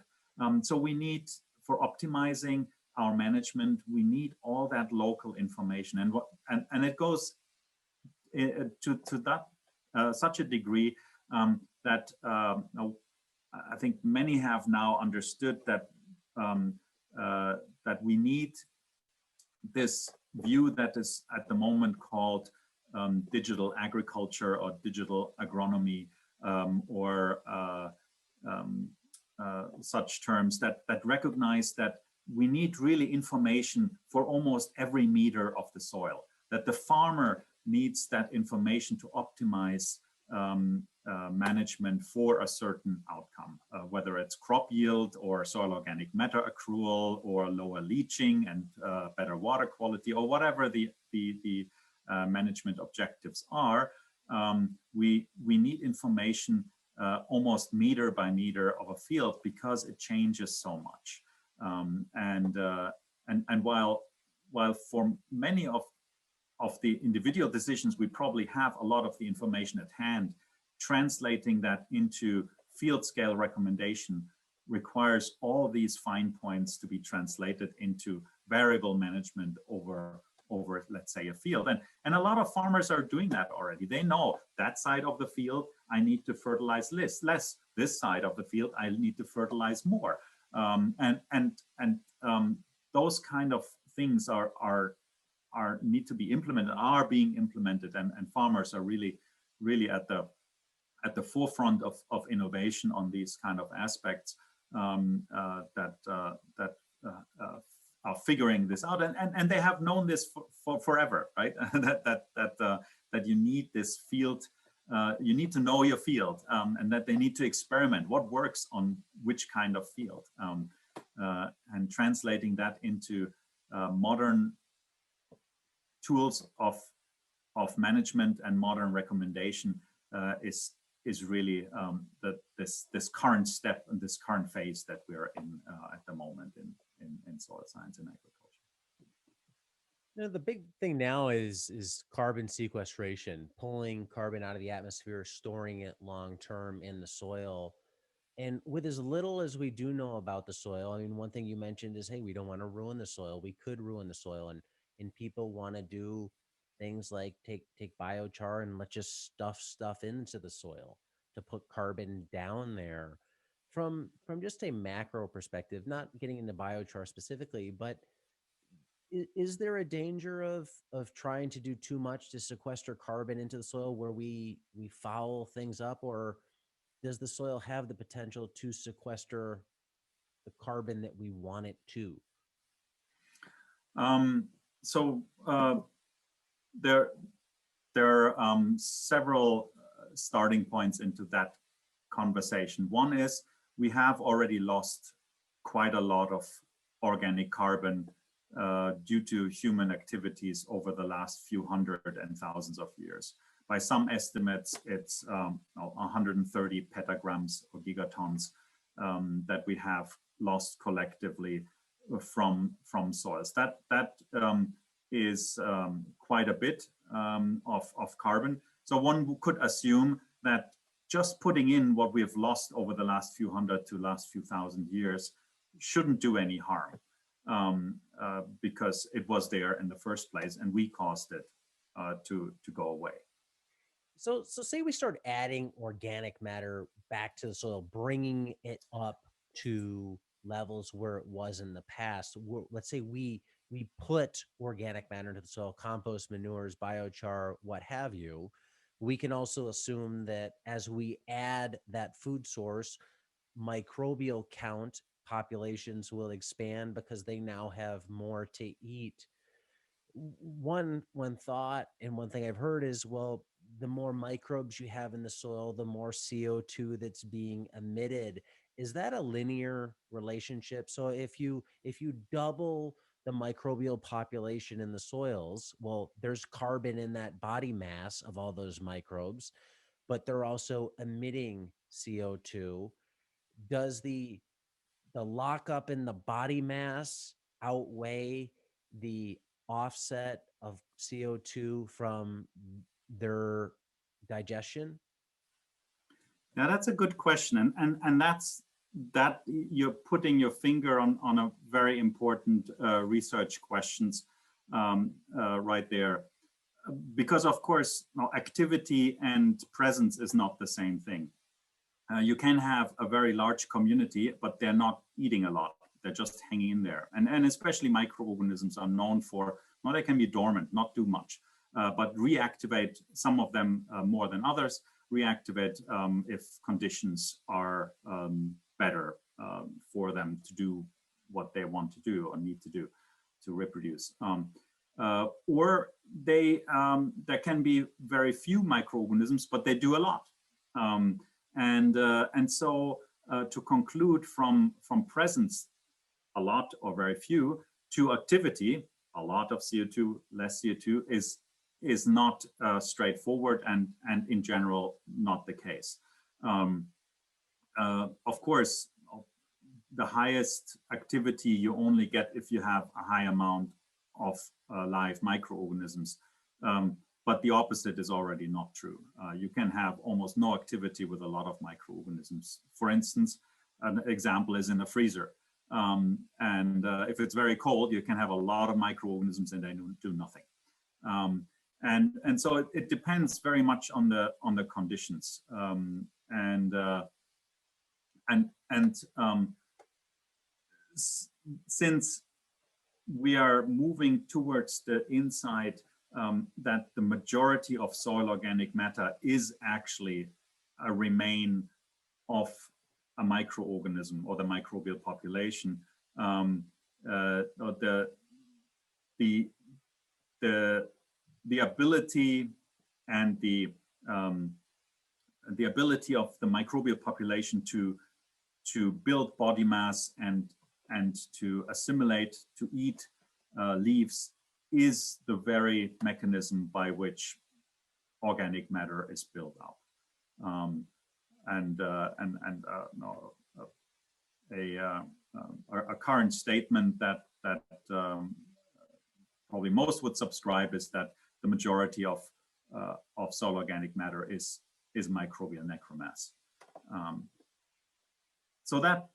Speaker 3: So we need, for optimizing our management, we need all that local information, and it goes to that such a degree that I think many have now understood that that we need this view that is at the moment called digital agriculture or digital agronomy, or such terms that recognize that we need really information for almost every meter of the soil, that the farmer needs that information to optimize management for a certain outcome, whether it's crop yield or soil organic matter accrual or lower leaching and better water quality, or whatever the management objectives are. We need information almost meter by meter of a field, because it changes so much. And while for many of the individual decisions, we probably have a lot of the information at hand, translating that into field scale recommendation requires all these fine points to be translated into variable management over let's say a field. And a lot of farmers are doing that already. They know that side of the field I need to fertilize less. This side of the field I need to fertilize more. Those kind of things need to be implemented, are being implemented, and farmers are really at the forefront of innovation on these kind of aspects that are figuring this out, and they have known this for forever, right? that you need this field, you need to know your field, and that they need to experiment what works on which kind of field, and translating that into modern tools of management and modern recommendation is really this current step and this current phase that we're in at the moment in soil science and agriculture.
Speaker 2: You know, the big thing now is carbon sequestration, pulling carbon out of the atmosphere, storing it long term in the soil. And with as little as we do know about the soil, I mean, one thing you mentioned is, hey, we don't want to ruin the soil. We could ruin the soil, and people want to do things like take biochar and let's just stuff into the soil to put carbon down there. From just a macro perspective, not getting into biochar specifically, but is there a danger of trying to do too much to sequester carbon into the soil where we foul things up, or does the soil have the potential to sequester the carbon that we want it to?
Speaker 3: So there are several starting points into that conversation. One is we have already lost quite a lot of organic carbon due to human activities over the last few hundred and thousands of years. By some estimates, it's 130 petagrams or gigatons that we have lost collectively from soils. That is quite a bit of carbon. So one could assume that just putting in what we have lost over the last few hundred to last few thousand years shouldn't do any harm, because it was there in the first place and we caused it to go away.
Speaker 2: So say we start adding organic matter back to the soil, bringing it up to levels where it was in the past. Let's say we put organic matter into the soil, compost, manures, biochar, what have you. We can also assume that as we add that food source, microbial count populations will expand because they now have more to eat. One thought and one thing I've heard is, well, the more microbes you have in the soil, the more CO2 that's being emitted. Is that a linear relationship? So if you double the microbial population in the soils, well, there's carbon in that body mass of all those microbes, but they're also emitting CO2. Does the lockup in the body mass outweigh the offset of CO2 from their digestion?
Speaker 3: Now that's a good question, and that you're putting your finger on a very important research questions right there, because of course activity and presence is not the same thing. You can have a very large community, but they're not eating a lot. They're just hanging in there. And especially microorganisms are known for, well, they can be dormant, not do much, but reactivate, some of them more than others, reactivate if conditions are better for them to do what they want to do or need to do to reproduce. Or there can be very few microorganisms, but they do a lot. And so to conclude from presence, a lot or very few, to activity, a lot of CO2, less CO2, is not straightforward and in general not the case. Of course, the highest activity you only get if you have a high amount of live microorganisms. But the opposite is already not true. You can have almost no activity with a lot of microorganisms. For instance, an example is in a freezer. And if it's very cold, you can have a lot of microorganisms and they do nothing. And so it depends very much on the conditions. Since we are moving towards the insight that the majority of soil organic matter is actually a remain of a microorganism or the microbial population, the the ability and the ability of the microbial population to build body mass and to assimilate, to eat leaves is the very mechanism by which organic matter is built up. A current statement that probably most would subscribe is that the majority of soil organic matter is microbial necromass. So that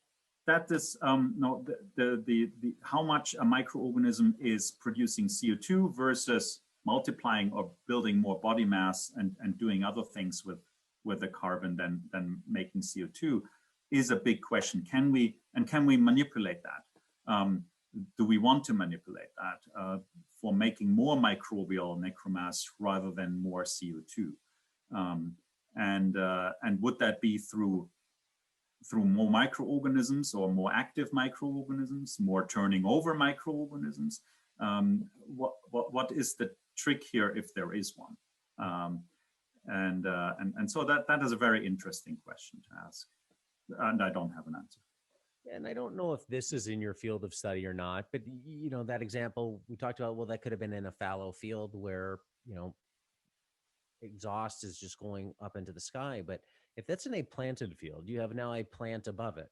Speaker 3: is no, the how much a microorganism is producing CO2 versus multiplying or building more body mass and doing other things with the carbon than making CO2 is a big question. Can we manipulate that? Do we want to manipulate that for making more microbial necromass rather than more CO2? And would that be through more microorganisms or more active microorganisms, more turning over microorganisms? What is the trick here if there is one? And so that is a very interesting question to ask, and I don't have an answer.
Speaker 2: And I don't know if this is in your field of study or not, but you know, that example we talked about, well, that could have been in a fallow field where, you know, exhaust is just going up into the sky. But if that's in a planted field, you have now a plant above it.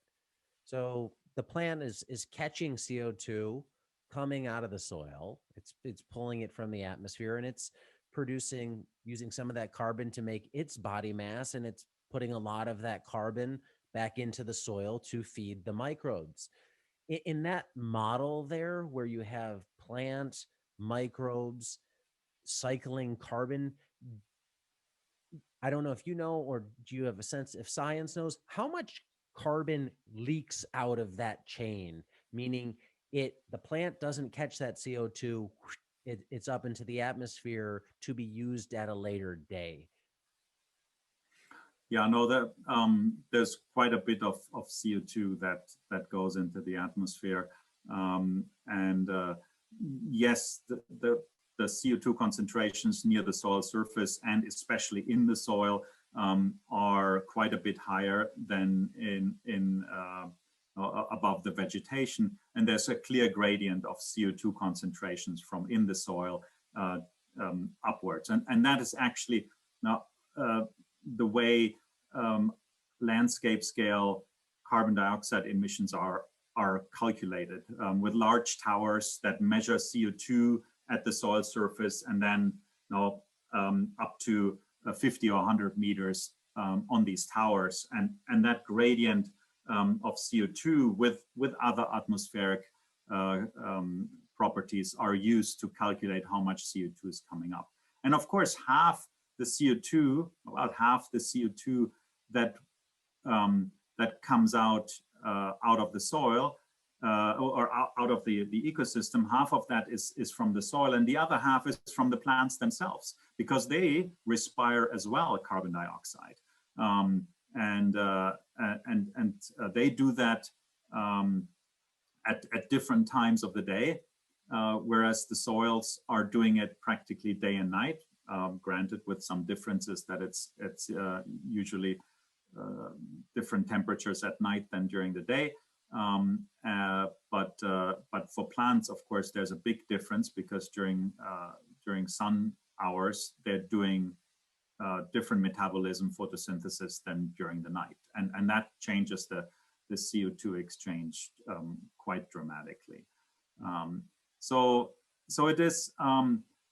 Speaker 2: So the plant is catching CO2 coming out of the soil. It's pulling it from the atmosphere, and it's producing, using some of that carbon to make its body mass, and it's putting a lot of that carbon back into the soil to feed the microbes. In that model there, where you have plant, microbes, cycling carbon, I don't know if you know, or do you have a sense if science knows how much carbon leaks out of that chain, meaning the plant doesn't catch that CO2, it's up into the atmosphere to be used at a later day.
Speaker 3: Yeah, no, that there's quite a bit of CO2 that goes into the atmosphere, yes, the CO2 concentrations near the soil surface and especially in the soil are quite a bit higher than above the vegetation, and there's a clear gradient of CO2 concentrations from in the soil upwards, and that is actually now the way landscape scale carbon dioxide emissions are calculated with large towers that measure CO2 at the soil surface, and then up to 50 or 100 meters on these towers, and that gradient of CO2 with other atmospheric properties are used to calculate how much CO2 is coming up. And of course, about half the CO2 that comes out of the soil or out of the ecosystem, half of that is from the soil, and the other half is from the plants themselves, because they respire as well carbon dioxide, and they do that at different times of the day, whereas the soils are doing it practically day and night. Granted, with some differences that it's usually different temperatures at night than during the day. But for plants, of course, there's a big difference, because during sun hours they're doing different metabolism photosynthesis than during the night, and that changes the CO2 exchange quite dramatically. So it is.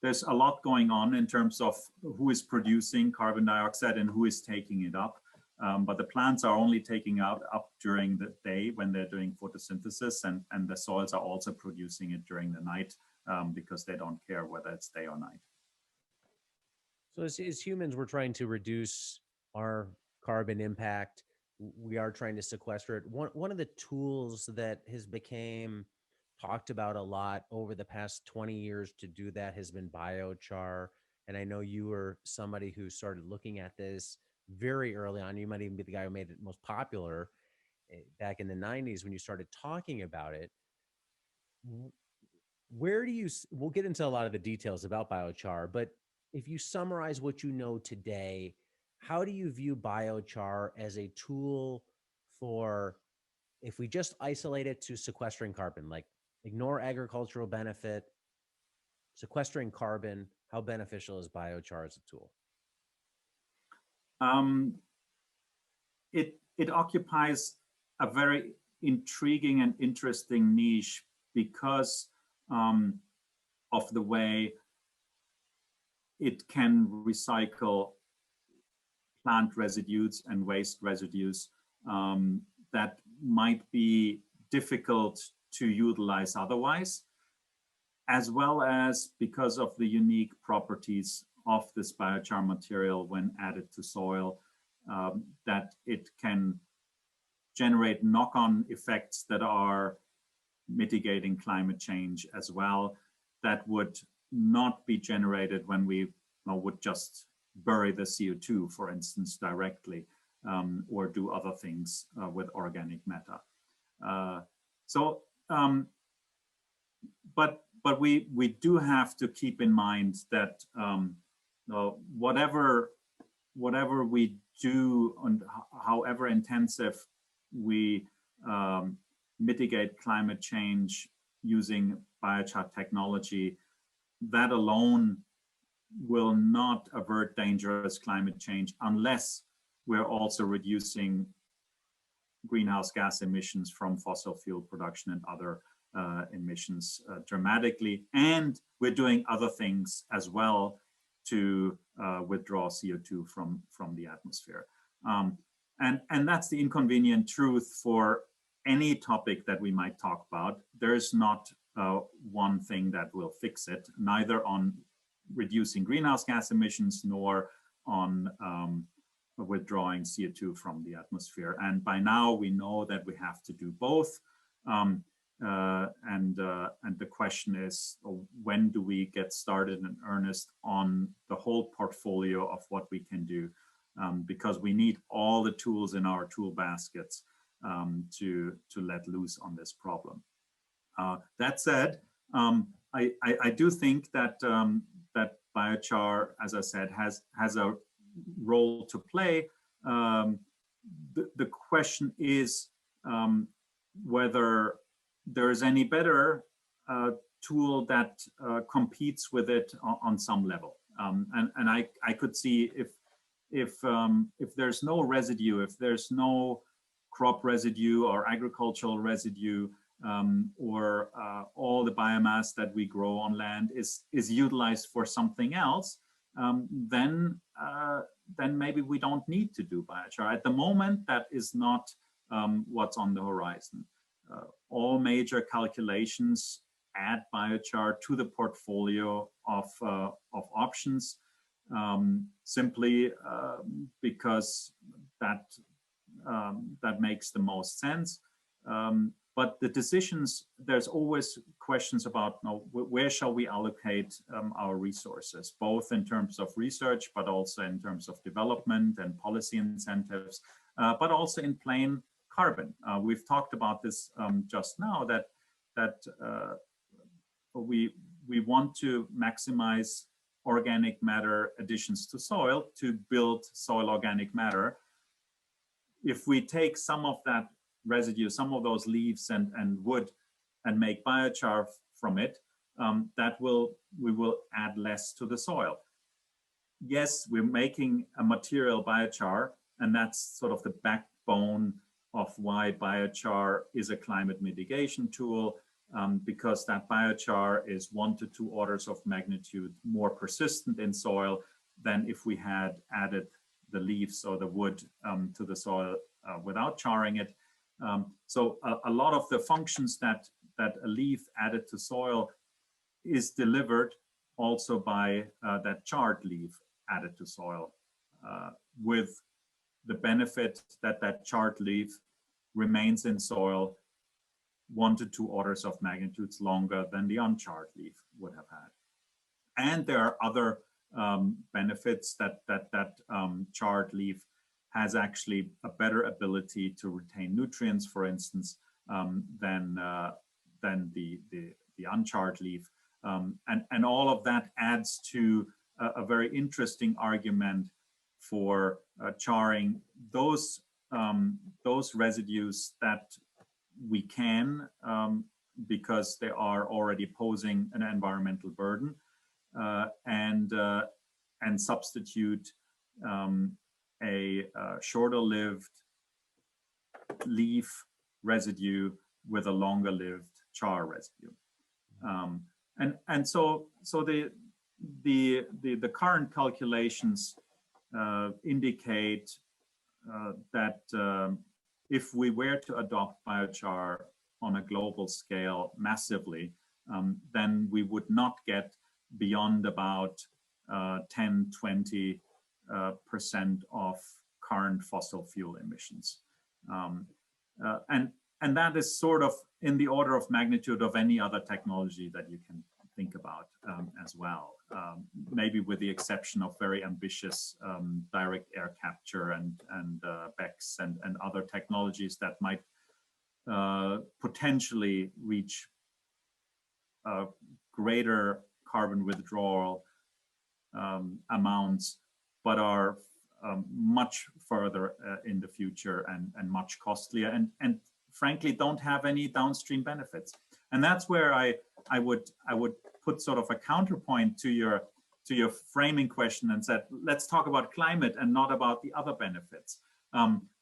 Speaker 3: There's a lot going on in terms of who is producing carbon dioxide and who is taking it up. But the plants are only taking up during the day when they're doing photosynthesis, and the soils are also producing it during the night because they don't care whether it's day or night.
Speaker 2: So as humans, we're trying to reduce our carbon impact. We are trying to sequester it. One of the tools that has become talked about a lot over the past 20 years to do that has been biochar. And I know you were somebody who started looking at this very early on. You might even be the guy who made it most popular back in the 90s when you started talking about it. where do you, we'll get into a lot of the details about biochar, but if you summarize what you know today, how do you view biochar as a tool for, if we just isolate it to sequestering carbon, like ignore agricultural benefit, sequestering carbon, how beneficial is biochar as a tool?
Speaker 3: It occupies a very intriguing and interesting niche because of the way it can recycle plant residues and waste residues that might be difficult to utilize otherwise, as well as because of the unique properties of this biochar material when added to soil, that it can generate knock-on effects that are mitigating climate change as well, that would not be generated when we would just bury the CO2, for instance, directly, or do other things with organic matter. But we do have to keep in mind that whatever we do and however intensive we mitigate climate change using biochar technology, that alone will not avert dangerous climate change unless we're also reducing greenhouse gas emissions from fossil fuel production and other emissions dramatically. And we're doing other things as well to withdraw CO2 from the atmosphere. And that's the inconvenient truth for any topic that we might talk about. There's not one thing that will fix it, neither on reducing greenhouse gas emissions nor on withdrawing CO2 from the atmosphere. And by now we know that we have to do both. And the question is, when do we get started in earnest on the whole portfolio of what we can do? Because we need all the tools in our tool baskets to let loose on this problem. That said, I do think that that biochar, as I said, has a role to play. The question is whether there is any better tool that competes with it on some level. And I could see if there's no residue, if there's no crop residue or agricultural residue, or all the biomass that we grow on land is utilized for something else, then maybe we don't need to do biochar. At the moment, that is not what's on the horizon. All major calculations add biochar to the portfolio of options, simply because that makes the most sense. But the decisions, there's always questions about where shall we allocate our resources, both in terms of research, but also in terms of development and policy incentives, but also in plain carbon. We've talked about this just now, that we want to maximize organic matter additions to soil to build soil organic matter. If we take some of that residue, some of those leaves and wood, and make biochar from it, we will add less to the soil. Yes, we're making a material biochar, and that's sort of the backbone of why biochar is a climate mitigation tool, because that biochar is 1 to 2 orders of magnitude more persistent in soil than if we had added the leaves or the wood to the soil without charring it. So a lot of the functions that a leaf added to soil is delivered also by that charred leaf added to soil, with the benefit that that charred leaf remains in soil 1 to 2 orders of magnitudes longer than the uncharred leaf would have had. And there are other benefits that charred leaf has actually a better ability to retain nutrients, for instance, than than the uncharred leaf. And all of that adds to a very interesting argument for charring those residues that we can, because they are already posing an environmental burden, and substitute a shorter-lived leaf residue with a longer-lived char residue. And so the current calculations indicate that if we were to adopt biochar on a global scale massively, then we would not get beyond about 10–20% of current fossil fuel emissions. And that is sort of in the order of magnitude of any other technology that you can think about as well, maybe with the exception of very ambitious direct air capture and BECCS and other technologies that might potentially reach greater carbon withdrawal amounts, but are much further in the future and much costlier, and frankly don't have any downstream benefits. And that's where I would put sort of a counterpoint to your framing question and said, let's talk about climate and not about the other benefits,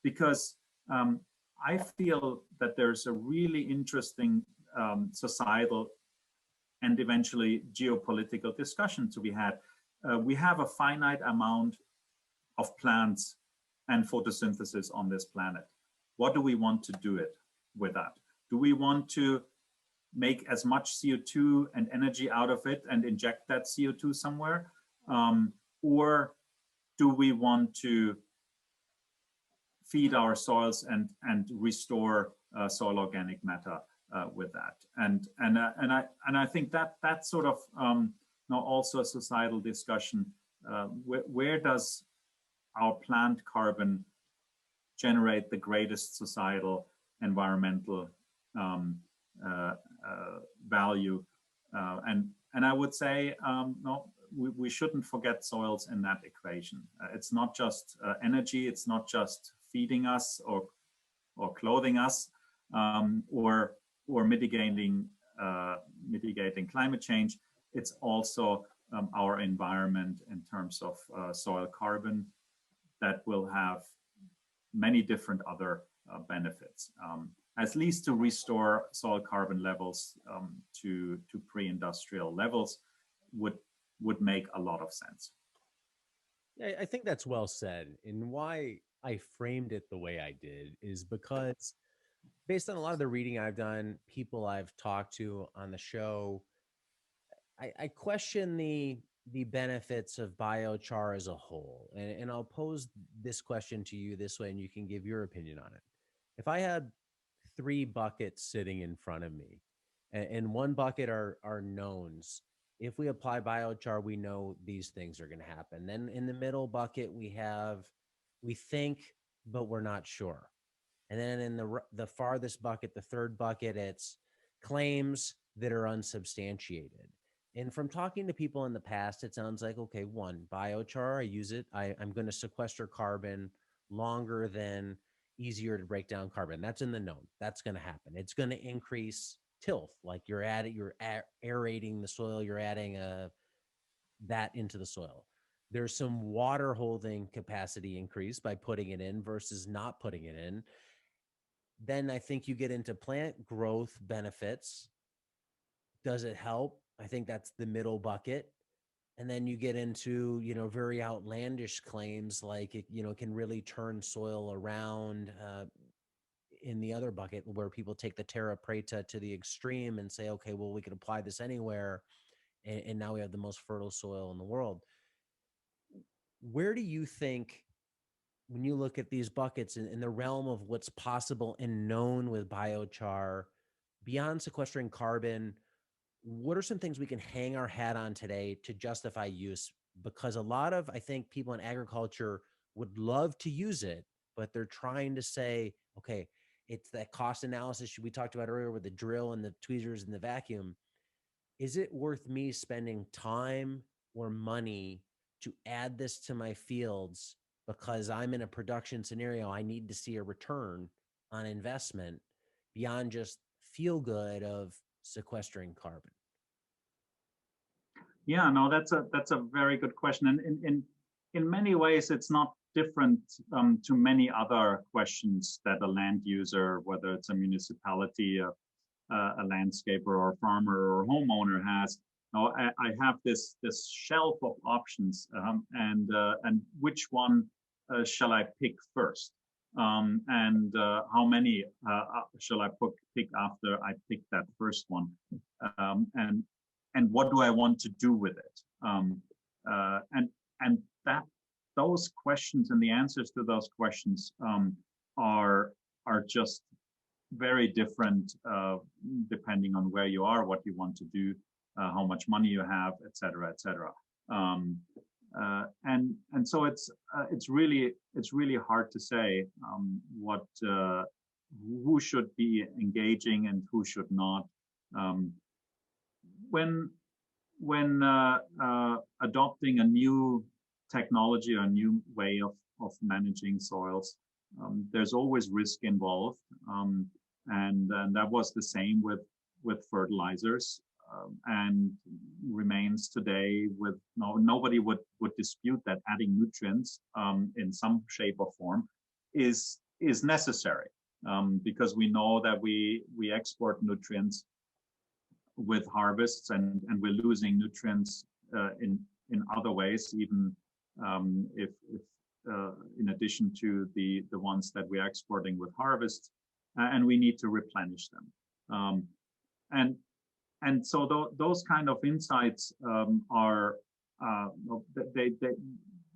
Speaker 3: because I feel that there's a really interesting societal and eventually geopolitical discussion to be had. We have a finite amount of plants and photosynthesis on this planet. What do we want to do with that? Do we want to make as much CO2 and energy out of it and inject that CO2 somewhere? Or do we want to feed our soils and restore soil organic matter with that? And I think that's sort of now also a societal discussion. Where does our plant carbon generate the greatest societal environmental value? And I would say no, we shouldn't forget soils in that equation. It's not just energy, it's not just feeding us or clothing us, or mitigating climate change. It's also our environment in terms of soil carbon that will have many different other benefits, at least to restore soil carbon levels to pre-industrial levels would make a lot of sense.
Speaker 2: I think that's well said. And why I framed it the way I did is because based on a lot of the reading I've done, people I've talked to on the show, I question the benefits of biochar as a whole. And I'll pose this question to you this way, and you can give your opinion on it. If I had 3 buckets sitting in front of me, and one bucket are knowns, if we apply biochar, we know these things are going to happen. Then in the middle bucket, we think, but we're not sure. And then in the farthest bucket, the third bucket, it's claims that are unsubstantiated. And from talking to people in the past, it sounds like, okay, one, biochar, I use it. I'm going to sequester carbon longer than easier to break down carbon. That's in the known. That's going to happen. It's going to increase tilth, like you're aerating the soil, you're adding that into the soil. There's some water holding capacity increase by putting it in versus not putting it in. Then I think you get into plant growth benefits. Does it help? I think that's the middle bucket. And then you get into, very outlandish claims like it, can really turn soil around in the other bucket, where people take the terra preta to the extreme and say, okay, well, we can apply this anywhere. And now we have the most fertile soil in the world. Where do you think, when you look at these buckets in the realm of what's possible and known with biochar, beyond sequestering carbon, what are some things we can hang our hat on today to justify use? Because a lot of, I think, people in agriculture would love to use it, but they're trying to say, okay, It's that cost analysis we talked about earlier with the drill and the tweezers and the vacuum. Is it worth me spending time or money to add this to my fields because I'm in a production scenario? I need to see a return on investment beyond just feel good of sequestering carbon.
Speaker 3: Yeah, no, that's a very good question, and in many ways, it's not different to many other questions that a land user, whether it's a municipality, a landscaper, or a farmer, or a homeowner has. Now, I have this shelf of options, and which one shall I pick first? And how many shall I pick after I pick that first one? And what do I want to do with it? And that those questions and the answers to those questions are just very different depending on where you are, what you want to do, how much money you have, et cetera, et cetera. And so it's really hard to say what who should be engaging and who should not. When adopting a new technology or a new way of managing soils, there's always risk involved, and that was the same with fertilizers, and remains today. With nobody would dispute that adding nutrients in some shape or form is necessary, because we know that we export nutrients with harvests, and we're losing nutrients in other ways, even if in addition to the ones that we're exporting with harvests, and we need to replenish them. And so those kind of insights are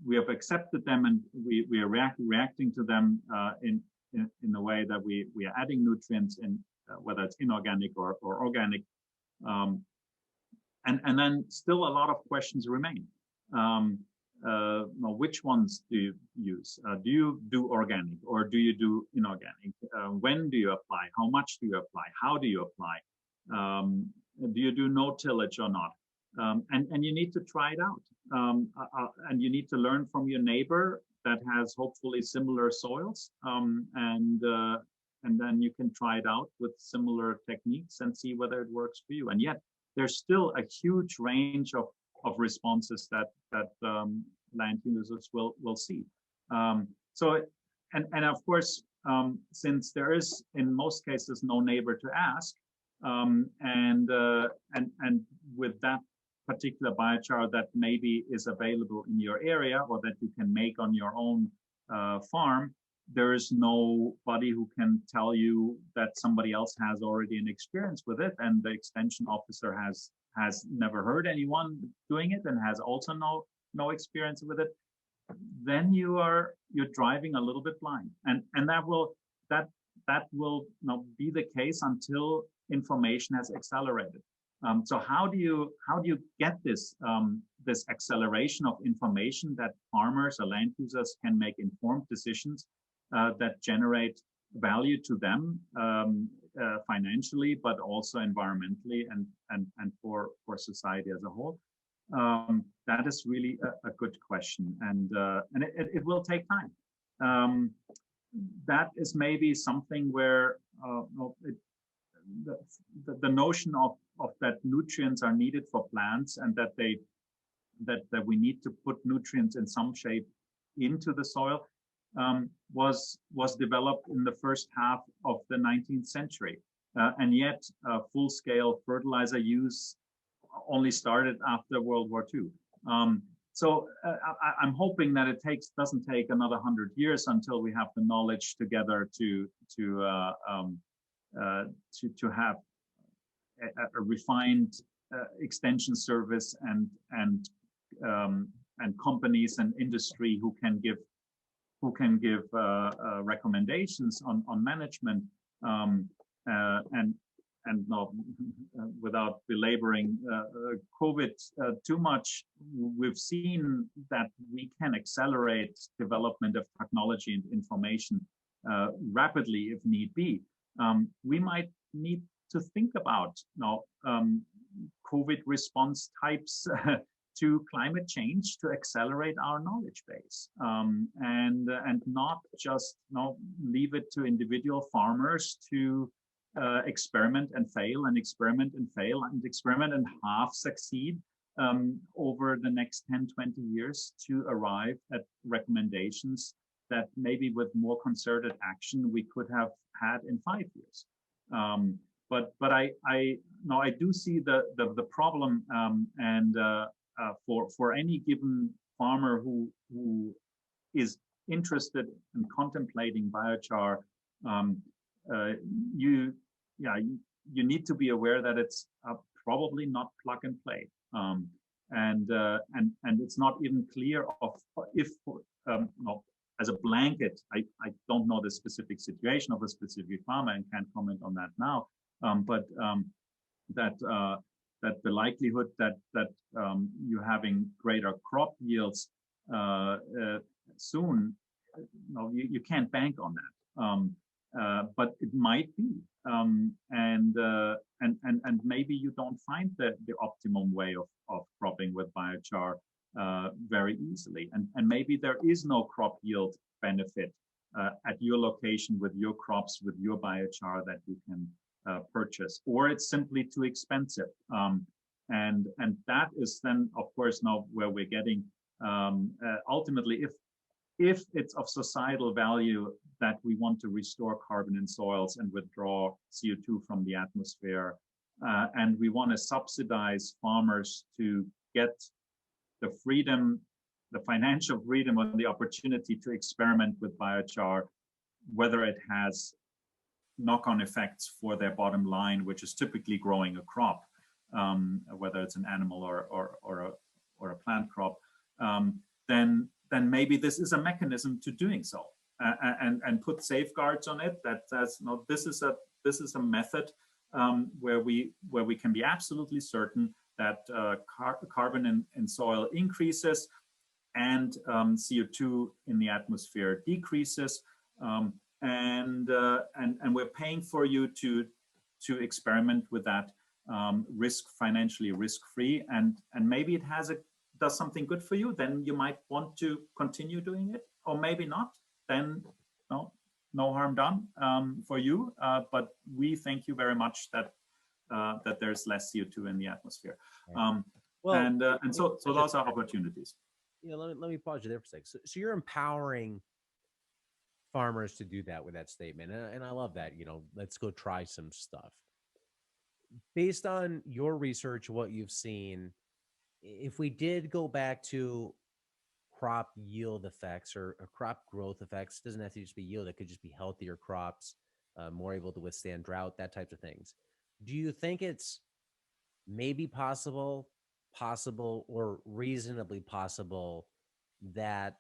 Speaker 3: we have accepted them, and we are reacting to them in a way that we are adding nutrients in, whether it's inorganic or organic. And then still a lot of questions remain. Which ones do you use? Do you do organic or do you do inorganic? When do you apply? How much do you apply? How do you apply? Do you do no tillage or not? And you need to try it out. And you need to learn from your neighbor that has hopefully similar soils. And then you can try it out with similar techniques and see whether it works for you. And yet there's still a huge range of responses that land users will see. And of course, since there is in most cases no neighbor to ask, and with that particular biochar that maybe is available in your area or that you can make on your own farm, there is nobody who can tell you that somebody else has already an experience with it, and the extension officer has never heard anyone doing it and has also no experience with it. Then you're driving a little bit blind, and that will not be the case until information has accelerated. So how do you get this this acceleration of information that farmers or land users can make informed decisions that generate value to them financially, but also environmentally and for society as a whole? That is really a good question, and it will take time. That is maybe something where the notion of that nutrients are needed for plants, and that we need to put nutrients in some shape into the soil, was developed in the first half of the 19th century, and yet full-scale fertilizer use only started after World War II. So I'm hoping that it doesn't take another 100 years until we have the knowledge together to have a refined extension service and companies and industry who can give recommendations on management, and without belaboring COVID too much, we've seen that we can accelerate development of technology and information rapidly if need be. We might need to think about COVID response types to climate change to accelerate our knowledge base, and not just leave it to individual farmers to experiment and fail and experiment and fail and experiment and half succeed over the next 10, 20 years to arrive at recommendations that maybe with more concerted action we could have had in 5 years. But I do see the problem, and for any given farmer who is interested in contemplating biochar, you need to be aware that it's probably not plug and play, and it's not even clear of if as a blanket. I don't know the specific situation of a specific farmer and can't comment on that now, but that the likelihood that you're having greater crop yields soon, you can't bank on that. But it might be, and maybe you don't find the optimum way of cropping with biochar very easily, and maybe there is no crop yield benefit at your location with your crops, with your biochar that you can purchase, or it's simply too expensive, and that is then of course now where we're getting ultimately, if it's of societal value that we want to restore carbon in soils and withdraw CO2 from the atmosphere, and we want to subsidize farmers to get the freedom, the financial freedom, and the opportunity to experiment with biochar, whether it has knock-on effects for their bottom line, which is typically growing a crop, whether it's an animal or a plant crop, then maybe this is a mechanism to doing so, and put safeguards on it that says, no, this is a method where we can be absolutely certain that carbon in soil increases and CO2 in the atmosphere decreases, and we're paying for you to experiment with that financially risk-free, and maybe it does something good for you, then you might want to continue doing it, or maybe not, then no harm done for you, but we thank you very much that there's less CO2 in the atmosphere. So those are opportunities.
Speaker 2: Let me pause you there for a second. So you're empowering farmers to do that with that statement, and I love that. Let's go try some stuff. Based on your research, what you've seen, if we did go back to crop yield effects or crop growth effects, it doesn't have to just be yield, it could just be healthier crops, more able to withstand drought, that types of things. Do you think it's maybe possible, or reasonably possible that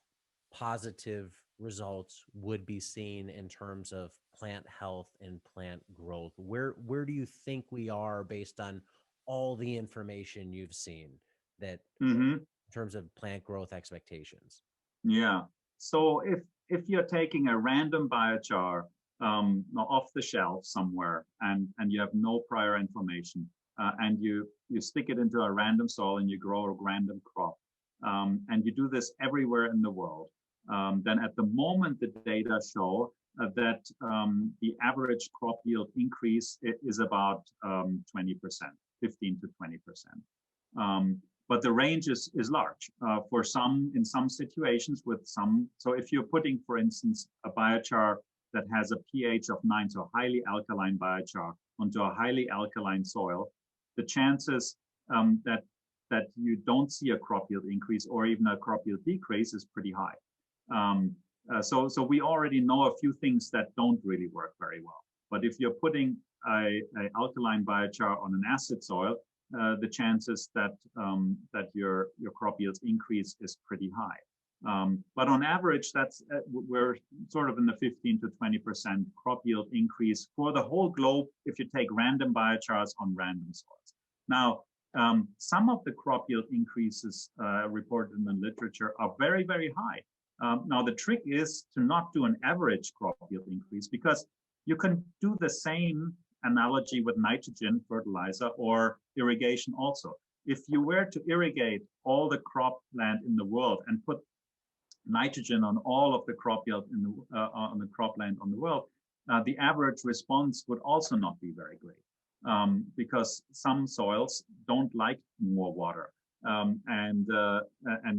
Speaker 2: positive results would be seen in terms of plant health and plant growth? Where do you think we are based on all the information you've seen that in terms of plant growth expectations?
Speaker 3: Yeah. So if you're taking a random biochar off the shelf somewhere and you have no prior information, and you stick it into a random soil and you grow a random crop, and you do this everywhere in the world, then at the moment the data show that the average crop yield increase is about 20%, 15 to 20%. But the range is large for in some situations with some. So if you're putting, for instance, a biochar that has a pH of 9, so highly alkaline biochar, onto a highly alkaline soil, the chances that you don't see a crop yield increase or even a crop yield decrease is pretty high. So we already know a few things that don't really work very well. But if you're putting a alkaline biochar on an acid soil, the chances that your crop yields increase is pretty high. But on average, we're sort of in the 15 to 20% crop yield increase for the whole globe if you take random biochars on random soils. Now, some of the crop yield increases reported in the literature are very, very high. Now, the trick is to not do an average crop yield increase, because you can do the same analogy with nitrogen fertilizer or irrigation also. If you were to irrigate all the cropland in the world and put nitrogen on all of the crop yield in the, on the cropland on the world, the average response would also not be very great, because some soils don't like more water, and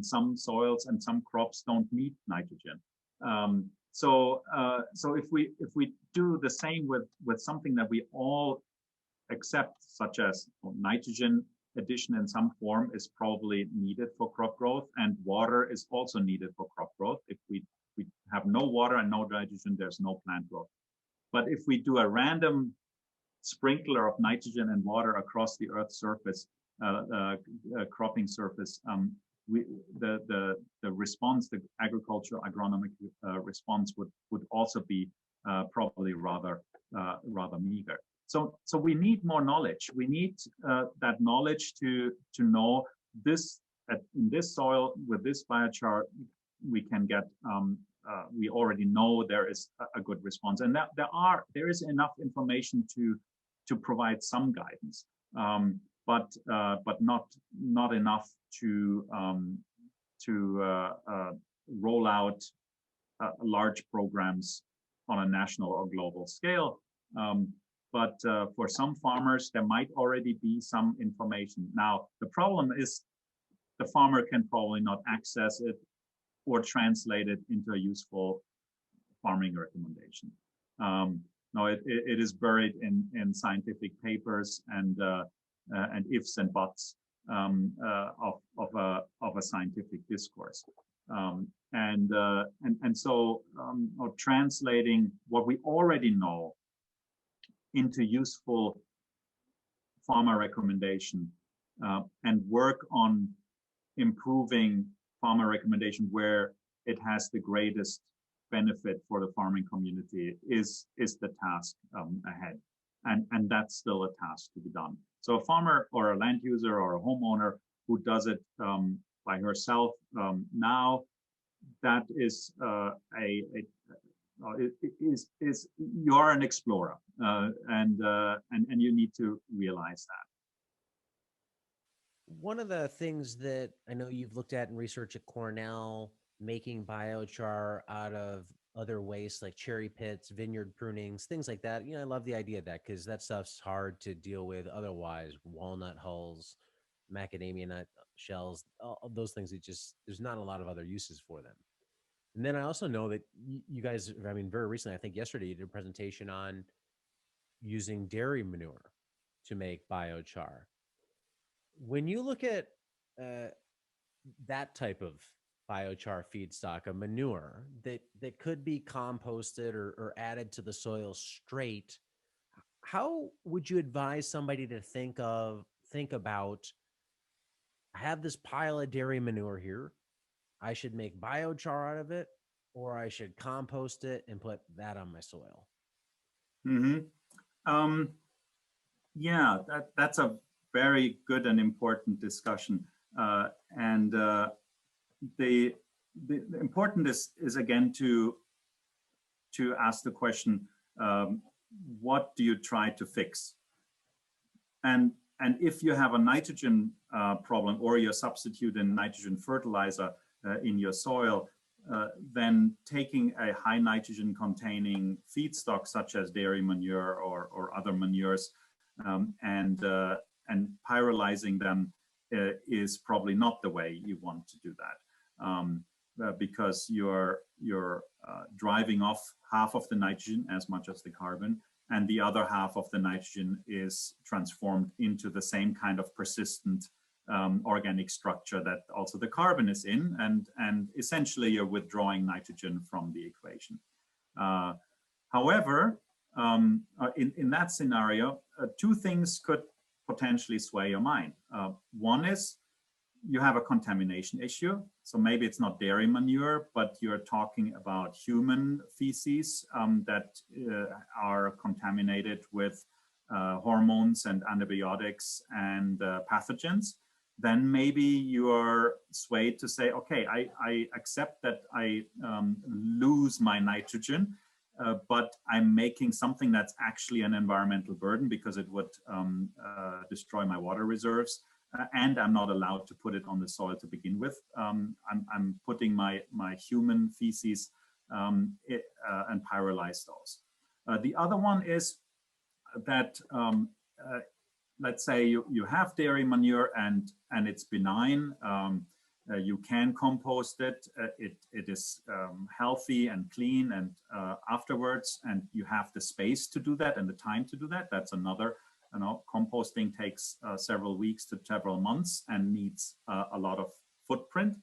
Speaker 3: some soils and some crops don't need nitrogen. So if we do the same with something that we all accept, such as nitrogen addition in some form is probably needed for crop growth, and water is also needed for crop growth. If we have no water and no nitrogen, there's no plant growth. But if we do a random sprinkler of nitrogen and water across the Earth's surface, cropping surface, the response, the agricultural agronomic response would also be probably rather meager. So we need more knowledge. We need that knowledge to know this in this soil with this biochar we can get. We already know there is a good response, and that there is enough information to provide some guidance, but not enough to roll out large programs on a national or global scale. But for some farmers, there might already be some information. Now, the problem is the farmer can probably not access it or translate it into a useful farming recommendation. No, it is buried in scientific papers and ifs and buts of a scientific discourse. So translating what we already know into useful farmer recommendation and work on improving farmer recommendation where it has the greatest benefit for the farming community is the task ahead, and that's still a task to be done. So a farmer or a land user or a homeowner who does it by herself now, that is you are an explorer, and you need to realize that.
Speaker 2: One of the things that I know you've looked at in research at Cornell, making biochar out of other waste like cherry pits, vineyard prunings, things like that. You know, I love the idea of that because that stuff's hard to deal with otherwise. Walnut hulls, macadamia nut shells, all those things. There's not a lot of other uses for them. And then I also know that you guys, I mean, very recently, I think yesterday, you did a presentation on using dairy manure to make biochar. When you look at that type of biochar feedstock, a manure that could be composted or added to the soil straight, how would you advise somebody to think about, I have this pile of dairy manure here, I should make biochar out of it, or I should compost it and put that on my soil?
Speaker 3: Mm-hmm. Yeah, that's a very good and important discussion. The important is again to ask the question, what do you try to fix? And if you have a nitrogen problem, or you're substituting nitrogen fertilizer in your soil, then taking a high nitrogen containing feedstock such as dairy manure or other manures and pyrolyzing them is probably not the way you want to do that, because you're driving off half of the nitrogen as much as the carbon, and the other half of the nitrogen is transformed into the same kind of persistent organic structure that also the carbon is in, and essentially you're withdrawing nitrogen from the equation. However, in that scenario, two things could potentially sway your mind. One is you have a contamination issue. So maybe it's not dairy manure, but you're talking about human feces that are contaminated with hormones and antibiotics and pathogens then maybe you are swayed to say, okay, I accept that I lose my nitrogen, but I'm making something that's actually an environmental burden because it would destroy my water reserves, and I'm not allowed to put it on the soil to begin with. I'm putting my human feces and pyrolyze those. The other one is that let's say you have dairy manure and it's benign. You can compost it. It is healthy and clean, and afterwards, and you have the space to do that and the time to do that. That's another. Composting takes several weeks to several months and needs a lot of footprint.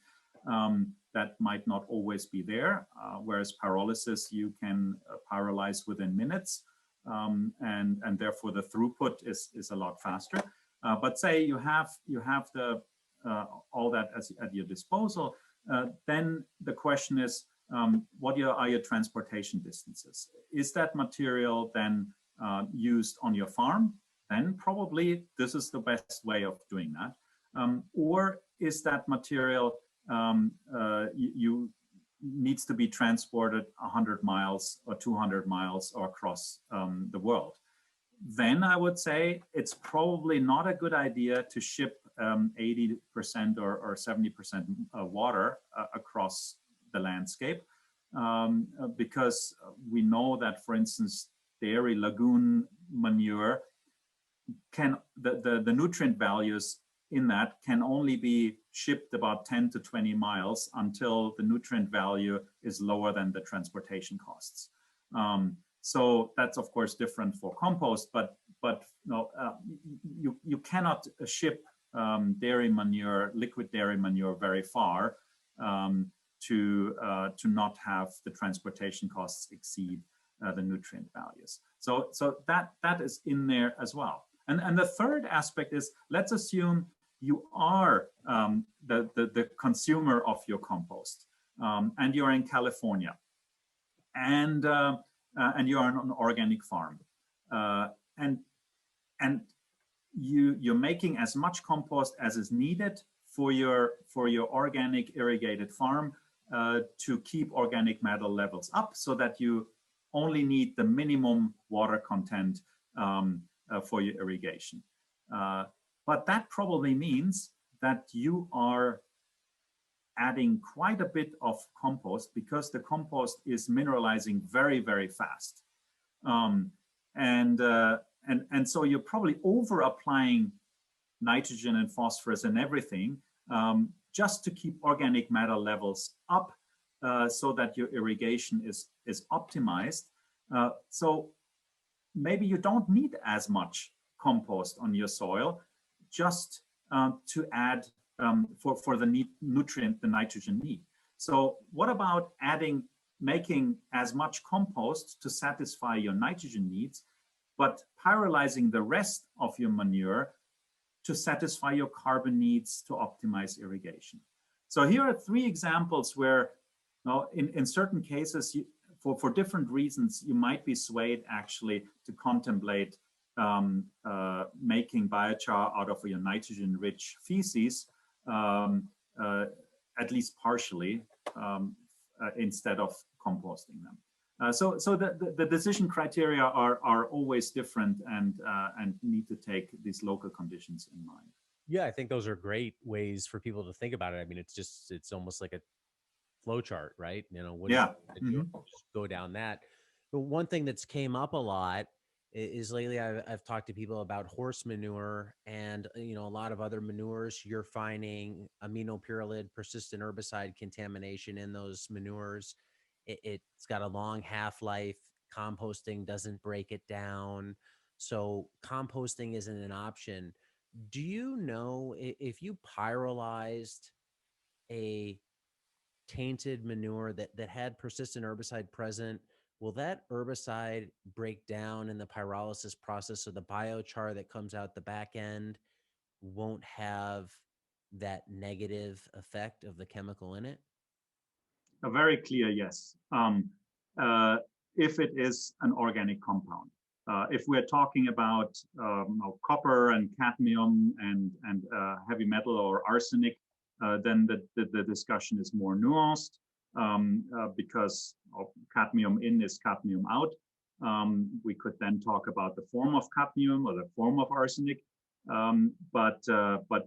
Speaker 3: That might not always be there, whereas pyrolysis you can pyrolyze within minutes. And therefore the throughput is a lot faster. But say you have the all that at your disposal, then the question is, what are your transportation distances? Is that material then used on your farm? Then probably this is the best way of doing that. Or is that material needs to be transported 100 miles or 200 miles or across the world? Then I would say it's probably not a good idea to ship 80% or 70% water across the landscape, because we know that, for instance, dairy lagoon manure the nutrient values in that can only be shipped about 10 to 20 miles until the nutrient value is lower than the transportation costs. So that's of course different for compost, but no, you cannot ship dairy manure, liquid dairy manure, very far to not have the transportation costs exceed the nutrient values. So that is in there as well. And the third aspect is, let's assume you are the consumer of your compost, and you're in California, and you're on an organic farm, and you're making as much compost as is needed for your organic irrigated farm to keep organic matter levels up, so that you only need the minimum water content for your irrigation. But that probably means that you are adding quite a bit of compost, because the compost is mineralizing very, very fast. And so you're probably over applying nitrogen and phosphorus and everything just to keep organic matter levels up, so that your irrigation is optimized. So maybe you don't need as much compost on your soil, just to add for the nutrient, the nitrogen need. So what about making as much compost to satisfy your nitrogen needs, but pyrolyzing the rest of your manure to satisfy your carbon needs to optimize irrigation? So here are 3 examples where, in certain cases, for different reasons, you might be swayed actually to contemplate making biochar out of your nitrogen-rich feces, at least partially, instead of composting them. So the decision criteria are always different, and need to take these local conditions in mind.
Speaker 2: Yeah, I think those are great ways for people to think about it. I mean, it's almost like a flow chart, right? What
Speaker 3: Yeah.
Speaker 2: just go down that. But one thing that's came up a lot is lately I've talked to people about horse manure and a lot of other manures. You're finding aminopyrrolid, persistent herbicide contamination in those manures. It's got a long half-life. Composting doesn't break it down, so composting isn't an option. Do you know if you pyrolyzed a tainted manure that had persistent herbicide present, will that herbicide break down in the pyrolysis process, so the biochar that comes out the back end won't have that negative effect of the chemical in it?
Speaker 3: A very clear yes. If it is an organic compound. If we're talking about copper and cadmium and heavy metal or arsenic, then the discussion is more nuanced because cadmium in is cadmium out. We could then talk about the form of cadmium or the form of arsenic. But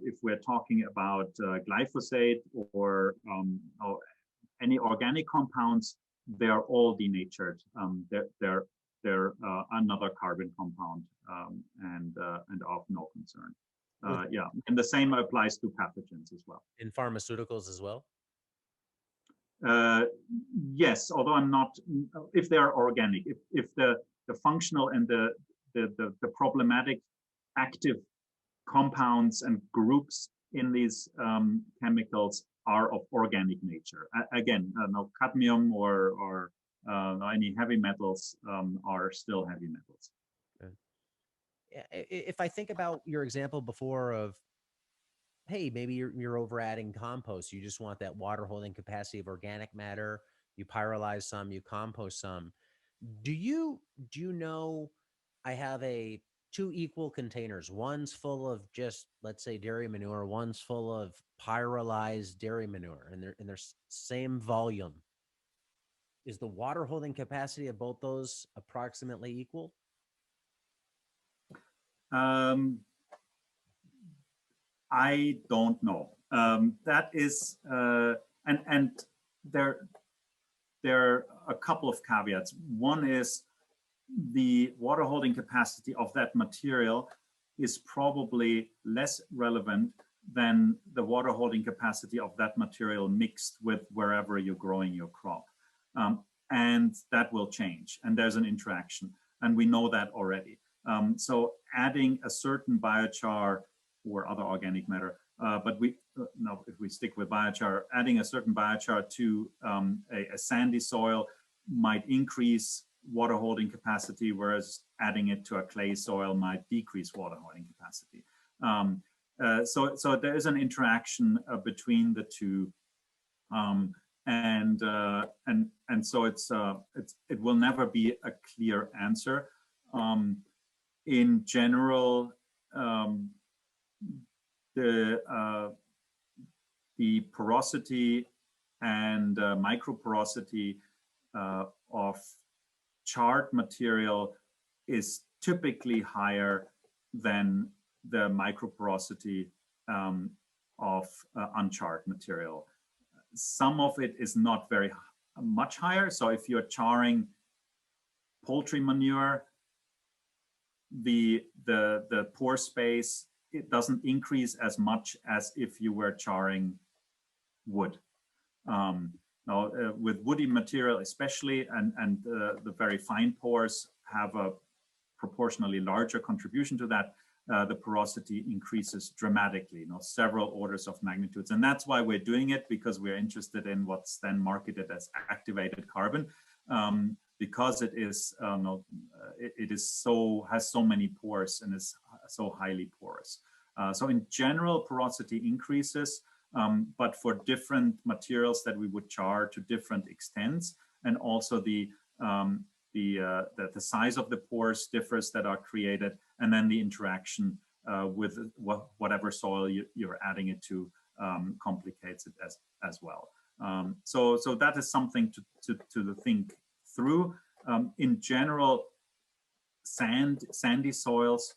Speaker 3: if we're talking about glyphosate or any organic compounds, they are all denatured. They're another carbon compound and of no concern. Yeah, and the same applies to pathogens as well.
Speaker 2: In pharmaceuticals as well?
Speaker 3: Yes, although I'm not, if they are organic, if the functional and the problematic active compounds and groups in these chemicals are of organic nature. Again, no cadmium or any heavy metals are still heavy metals.
Speaker 2: If I think about your example before of, hey, maybe you're over adding compost, you just want that water holding capacity of organic matter, you pyrolyze some, you compost some. Do you know, I have two equal containers. One's full of just, let's say, dairy manure, one's full of pyrolyzed dairy manure, and they're same volume. Is the water holding capacity of both those approximately equal?
Speaker 3: I don't know. That is, and there are a couple of caveats. One is the water holding capacity of that material is probably less relevant than the water holding capacity of that material mixed with wherever you're growing your crop. And that will change, and there's an interaction, and we know that already. So adding a certain biochar or other organic matter, but if we stick with biochar, adding a certain biochar to a sandy soil might increase water holding capacity, whereas adding it to a clay soil might decrease water holding capacity. So there is an interaction between the two, and so it will never be a clear answer. In general, the porosity and microporosity of charred material is typically higher than the microporosity of uncharred material. Some of it is not very much higher. So if you're charring poultry manure, the pore space, it doesn't increase as much as if you were charring wood. Now, with woody material especially, and the very fine pores have a proportionally larger contribution to that, the porosity increases dramatically, several orders of magnitudes. And that's why we're doing it, because we're interested in what's then marketed as activated carbon, because it is has so many pores and is so highly porous. So in general, porosity increases, but for different materials that we would char to different extents, and also the size of the pores differs that are created, and then the interaction with whatever soil you're adding it to complicates it as well. So that is something to think through. In general, sandy soils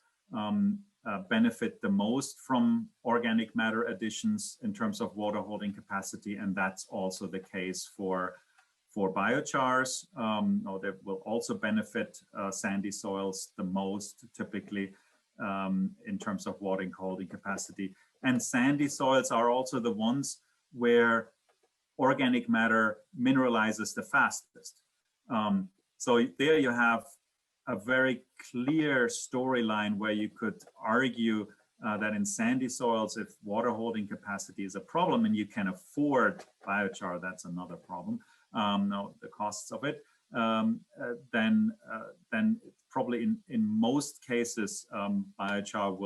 Speaker 3: benefit the most from organic matter additions in terms of water holding capacity, and that's also the case for biochars. They will also benefit sandy soils the most, typically, in terms of water holding capacity. And sandy soils are also the ones where organic matter mineralizes the fastest. So there you have a very clear storyline where you could argue that in sandy soils, if water holding capacity is a problem and you can afford biochar, that's another problem. The costs of it, then probably in most cases, biochar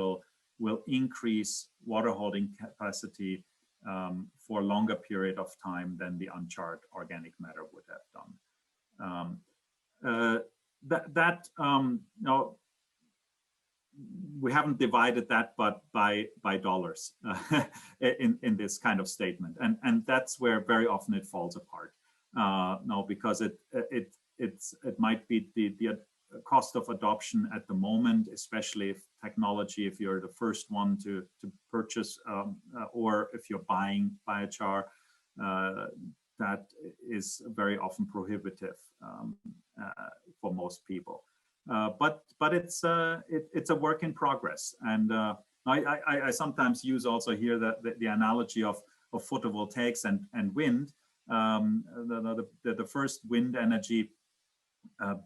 Speaker 3: will increase water holding capacity for a longer period of time than the uncharred organic matter would have done. no, we haven't divided that, but by dollars in this kind of statement, and that's where very often it falls apart. No, because it might be the cost of adoption at the moment, especially if technology, if you're the first one to purchase, or if you're buying biochar, that is very often prohibitive for most people. But it's a work in progress, and I sometimes use also here the analogy of photovoltaics and wind. The first wind energy,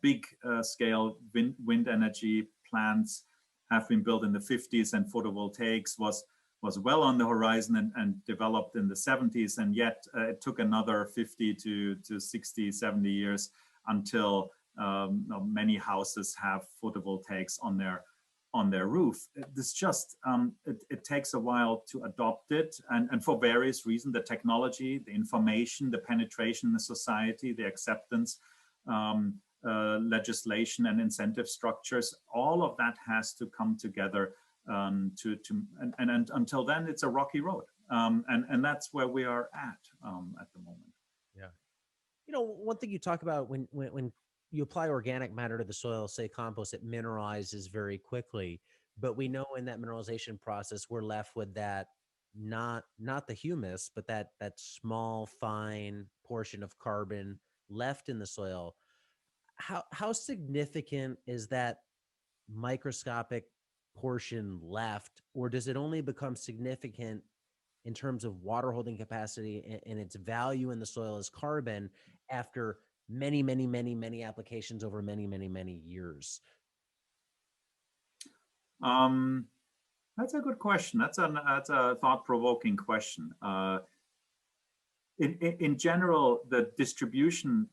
Speaker 3: big scale wind energy plants have been built in the 50s, and photovoltaics was well on the horizon and developed in the 70s, and yet it took another 50 to 60, 70 years until many houses have photovoltaics on their roof. This just it takes a while to adopt it, and for various reasons, the technology, the information, the penetration in the society, the acceptance, legislation and incentive structures, all of that has to come together and until then it's a rocky road, and that's where we are at the moment.
Speaker 2: Yeah. You know, one thing you talk about when you apply organic matter to the soil, say compost, it mineralizes very quickly. But we know in that mineralization process, we're left with that not the humus, but that small, fine portion of carbon left in the soil. How significant is that microscopic portion left, or does it only become significant in terms of water holding capacity and its value in the soil as carbon after many applications over many years?
Speaker 3: That's a good question. That's a thought-provoking question. In general, the distribution,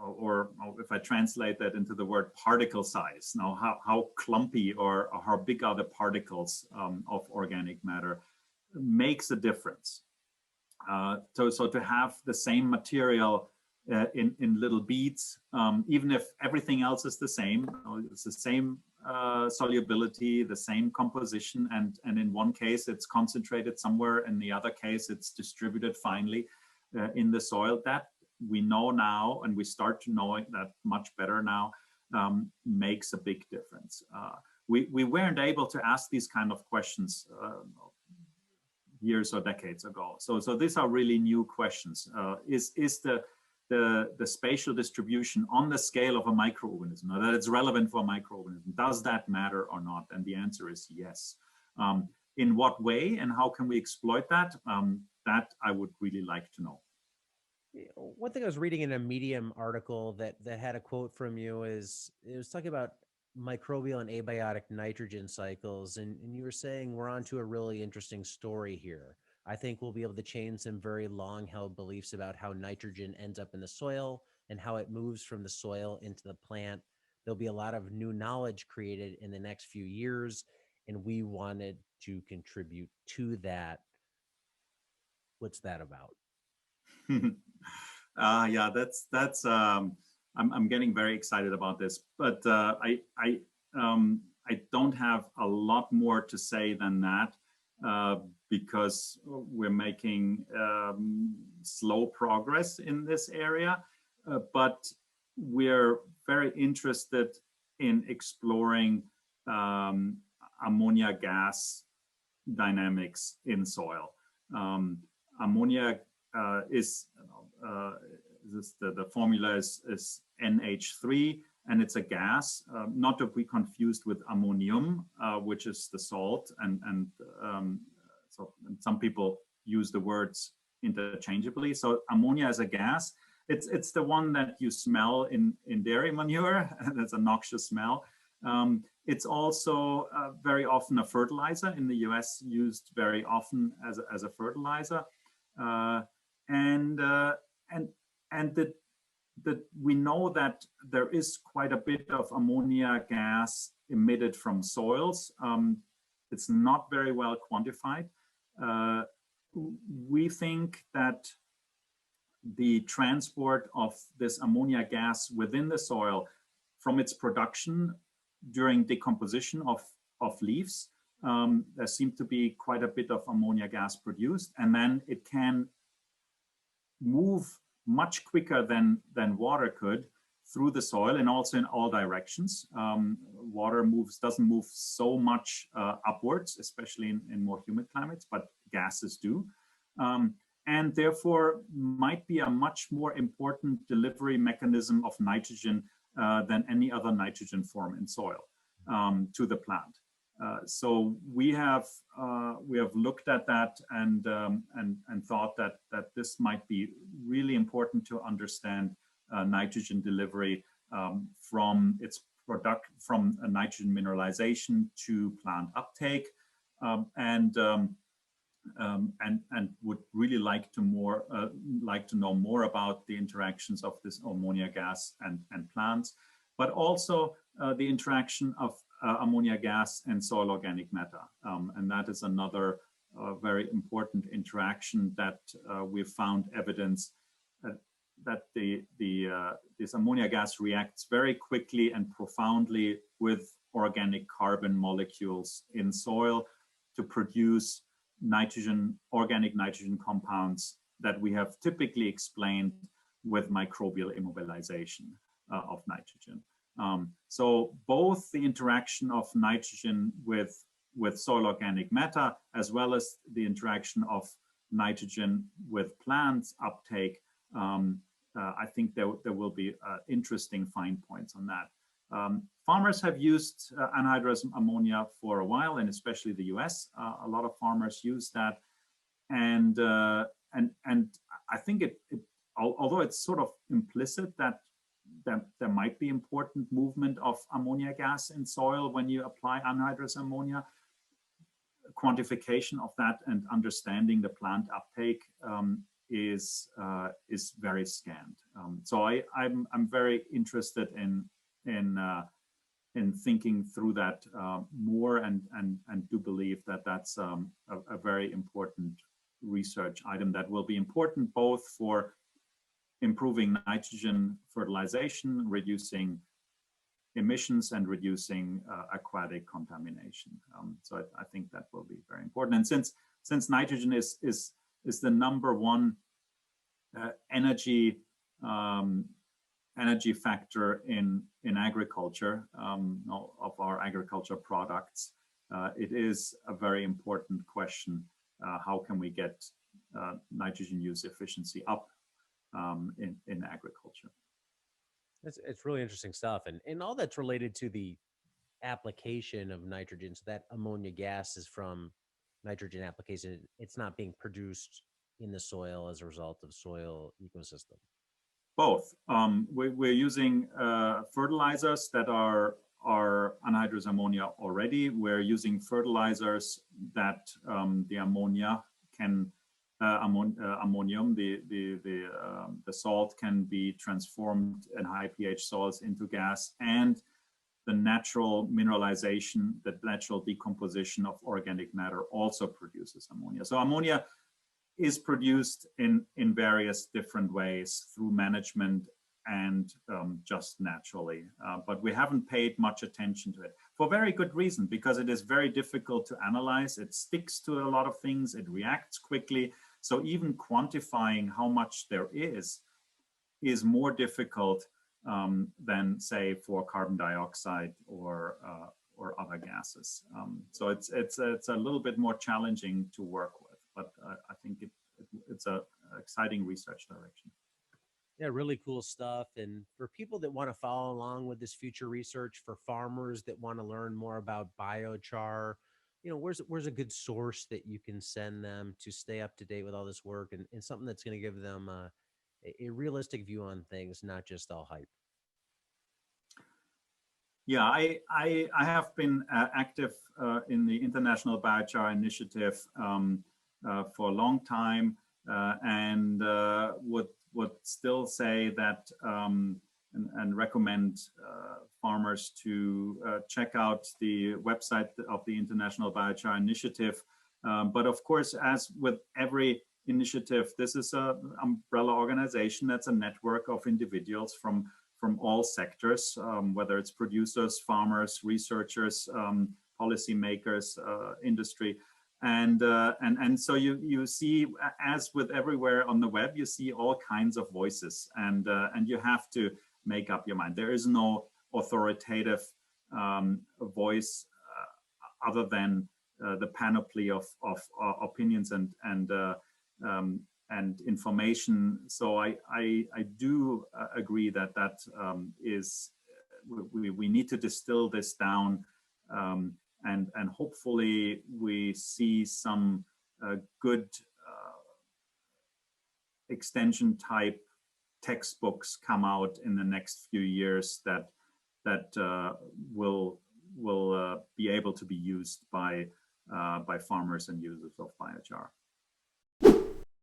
Speaker 3: or if I translate that into the word particle size, now how clumpy or how big are the particles of organic matter, makes a difference. So to have the same material in little beads, even if everything else is the same, it's the same solubility, the same composition, and in one case it's concentrated somewhere, in the other case it's distributed finely in the soil. That we know now, and we start to know that much better now, makes a big difference. We weren't able to ask these kind of questions years or decades ago. So these are really new questions. Is the spatial distribution on the scale of a microorganism, that it's relevant for a microorganism, does that matter or not? And the answer is yes. In what way and how can we exploit that? That I would really like to know.
Speaker 2: One thing I was reading in a Medium article that had a quote from you is, it was talking about microbial and abiotic nitrogen cycles, and you were saying we're onto a really interesting story here. I think we'll be able to change some very long-held beliefs about how nitrogen ends up in the soil and how it moves from the soil into the plant. There'll be a lot of new knowledge created in the next few years, and we wanted to contribute to that. What's that about?
Speaker 3: Yeah, that's I'm getting very excited about this, but I don't have a lot more to say than that, because we're making slow progress in this area, but we're very interested in exploring ammonia gas dynamics in soil. Ammonia is the formula is NH3, and it's a gas, not to be confused with ammonium, which is the salt, and so some people use the words interchangeably. So ammonia is a gas. It's the one that you smell in dairy manure. That's a noxious smell. It's also very often a fertilizer in the US, used very often as a fertilizer. And we know that there is quite a bit of ammonia gas emitted from soils. It's not very well quantified. We think that the transport of this ammonia gas within the soil from its production during decomposition of leaves, there seemed to be quite a bit of ammonia gas produced, and then it can move much quicker than water could through the soil, and also in all directions. Water doesn't move so much upwards, especially in more humid climates, but gases do. And therefore might be a much more important delivery mechanism of nitrogen than any other nitrogen form in soil to the plant. So we have looked at that and thought that this might be really important to understand nitrogen delivery from nitrogen mineralization to plant uptake, and would really like to know more about the interactions of this ammonia gas and plants, but also the interaction of ammonia gas and soil organic matter, and that is another very important interaction that we've found evidence that this ammonia gas reacts very quickly and profoundly with organic carbon molecules in soil to produce organic nitrogen compounds that we have typically explained with microbial immobilization of nitrogen. So both the interaction of nitrogen with soil organic matter, as well as the interaction of nitrogen with plants uptake, I think there will be interesting fine points on that. Farmers have used anhydrous ammonia for a while, and especially the US. A lot of farmers use that, and I think although it's sort of implicit that there might be important movement of ammonia gas in soil when you apply anhydrous ammonia, quantification of that and understanding the plant uptake is very scant. So I'm very interested in thinking through that more, and do believe that that's a very important research item that will be important both for improving nitrogen fertilization, reducing emissions, and reducing aquatic contamination. So I think that will be very important. And since nitrogen is the number one energy factor in agriculture, of our agriculture products, it is a very important question. How can we get nitrogen use efficiency up in agriculture?
Speaker 2: It's really interesting stuff, and all that's related to the application of nitrogen. So that ammonia gas is from nitrogen application. It's not being produced in the soil as a result of soil ecosystem.
Speaker 3: Both. We're using fertilizers that are anhydrous ammonia already. We're using fertilizers that the ammonia can ammonium, the salt can be transformed in high pH soils into gas, and the natural mineralization, the natural decomposition of organic matter also produces ammonia. So ammonia is produced in various different ways through management and just naturally, but we haven't paid much attention to it for very good reason, because it is very difficult to analyze. It sticks to a lot of things, it reacts quickly. So even quantifying how much there is more difficult than, say, for carbon dioxide or other gases. So it's a little bit more challenging to work with, but I think it's an exciting research direction.
Speaker 2: Yeah, really cool stuff. And for people that want to follow along with this future research, for farmers that want to learn more about biochar, where's a good source that you can send them to stay up to date with all this work, and something that's going to give them a realistic view on things, not just all hype?
Speaker 3: Yeah, I have been active in the International Biochar Initiative for a long time, and would still say that and recommend farmers to check out the website of the International Biochar Initiative. But of course, as with every initiative, this is an umbrella organization. That's a network of individuals from from all sectors, whether it's producers, farmers, researchers, policymakers, industry. And so you see, as with everywhere on the web, you see all kinds of voices, and you have to make up your mind. There is no authoritative voice other than the panoply of opinions and information. So I do agree that is we need to distill this down. And hopefully we see some good extension type textbooks come out in the next few years that will be able to be used by farmers and users of biochar.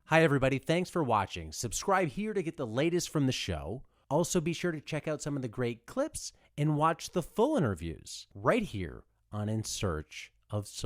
Speaker 2: Hi, everybody. Thanks for watching. Subscribe here to get the latest from the show. Also, be sure to check out some of the great clips and watch the full interviews right here on In Search of Soil.